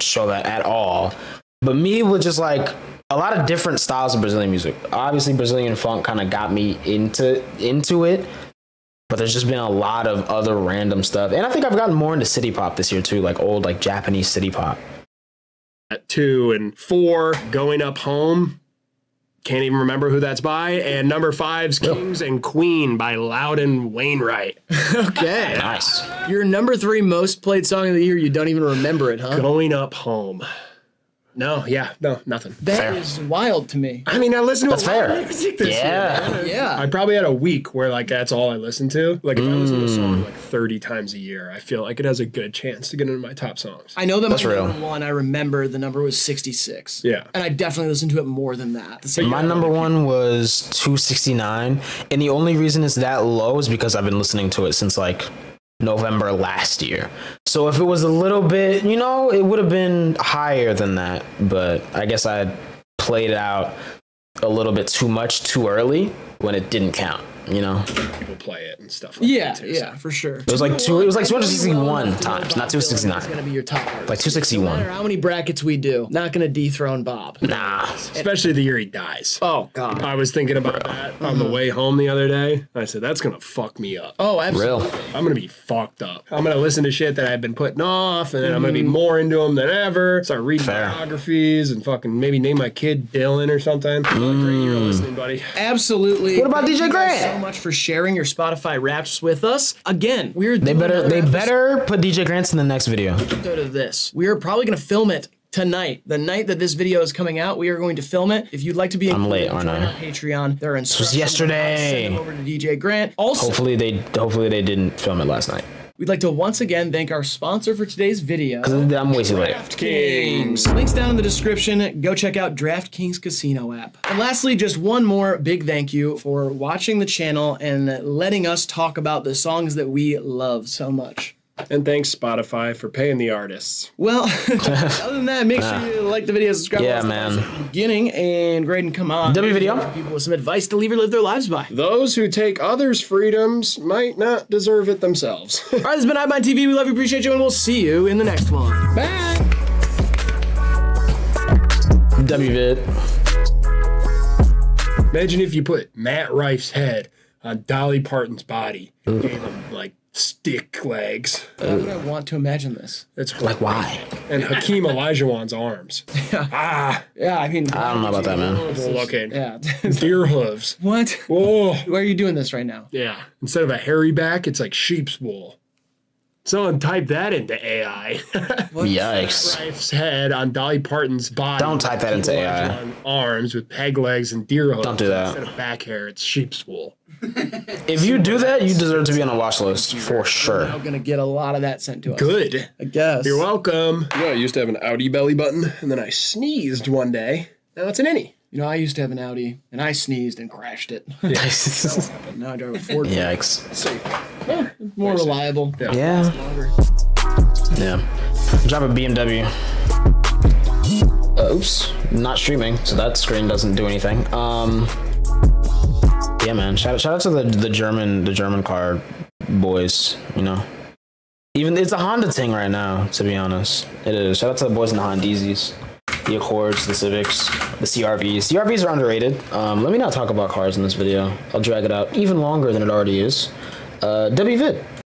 show that at all. But me with just like a lot of different styles of Brazilian music. Obviously, Brazilian funk kind of got me into it. But there's just been a lot of other random stuff. And I think I've gotten more into city pop this year too, like old like Japanese city pop. At 2 and 4, Going Up Home. Can't even remember who that's by. And number 5's Kings and Queen by Loudon Wainwright. Okay. Nice. Your number 3 most played song of the year, you don't even remember it, huh? Going Up Home. No, nothing. That is wild to me. I mean, I listened to That's a lot fair. of music this year, man. Yeah. I probably had a week where like that's all I listened to. Like if I listen to a song like 30 times a year, I feel like it has a good chance to get into my top songs. I know that That's my real. number 1, I remember the number was 66. Yeah. And I definitely listened to it more than that. My number 1 was 269. And the only reason it's that low is because I've been listening to it since like November last year. So if it was a little bit, you know, it would have been higher than that. But I guess I played it out a little bit too much too early when it didn't count, you know? People play it and stuff like Yeah, that too, yeah, for sure. It was like 261 times, not 269. It's gonna be your top artist. Like 261. No matter how many brackets we do, not gonna dethrone Bob. Nah. Especially the year he dies. Oh God. I was thinking about that on the way home the other day. I said, that's going to fuck me up. Oh, absolutely. Real. I'm going to be fucked up. I'm going to listen to shit that I've been putting off, and then I'm going to be more into them than ever. Start reading biographies and fucking maybe name my kid Dylan or something. Great year of listening, buddy. Absolutely. What about Thank DJ you guys Grant? so much for sharing your Spotify Wraps with us. Again, They better put DJ Grants in the next video. episode of this. We are probably going to film it tonight. The night that this video is coming out, we are going to film it. If you'd like to be I'm late, included, aren't join I? our Patreon. There are instructions. yesterday. Send them over to DJ Grant. Also, Hopefully they didn't film it last night. we'd like to once again thank our sponsor for today's video. I'm way too late. DraftKings. Links down in the description. Go check out DraftKings Casino app. And lastly, just one more big thank you for watching the channel and letting us talk about the songs that we love so much. And thanks, Spotify, for paying the artists. Well, other than that, make sure you like the video, subscribe. Yeah, to the man. at the beginning, and Graydon, come on. W video. People with some advice to leave or live their lives by. Those who take others' freedoms might not deserve it themselves. All right, this has been HIVEMIND TV. We love you, appreciate you, and we'll see you in the next one. Bye. WVid. Imagine if you put Matt Rife's head on Dolly Parton's body. Gave him, like, stick legs. Why would I want to imagine this? That's Like, why? And Hakeem Olajuwon's arms. Yeah, I mean, I don't know about that, man. Looking. yeah. Deer hooves. What? Whoa. Why are you doing this right now? Yeah. Instead of a hairy back, it's like sheep's wool. Someone type that into AI. Yikes. Rife's head on Dolly Parton's body. Don't type that into AI. On arms with peg legs and deer hooves. Don't do that. Instead of back hair, it's sheep's wool. If you do that, you deserve to be on a watch list for sure. I'm gonna get a lot of that sent to us. Good. I guess. You're welcome. You know, I used to have an Audi belly button, and then I sneezed one day. Now it's an innie. You know, I used to have an Audi, and I sneezed and crashed it. Yikes. Now I drive a Ford. Safe. More reliable. Yeah. Drive a BMW. Oops. Not streaming, so that screen doesn't do anything. Yeah, man. Shout out to the German car boys. You know, even it's a Honda thing right now. To be honest, it is. Shout out to the boys in the Hondezis, the Accords, the Civics, the CRVs. CRVs are underrated. Let me not talk about cars in this video. I'll drag it out even longer than it already is. WVid.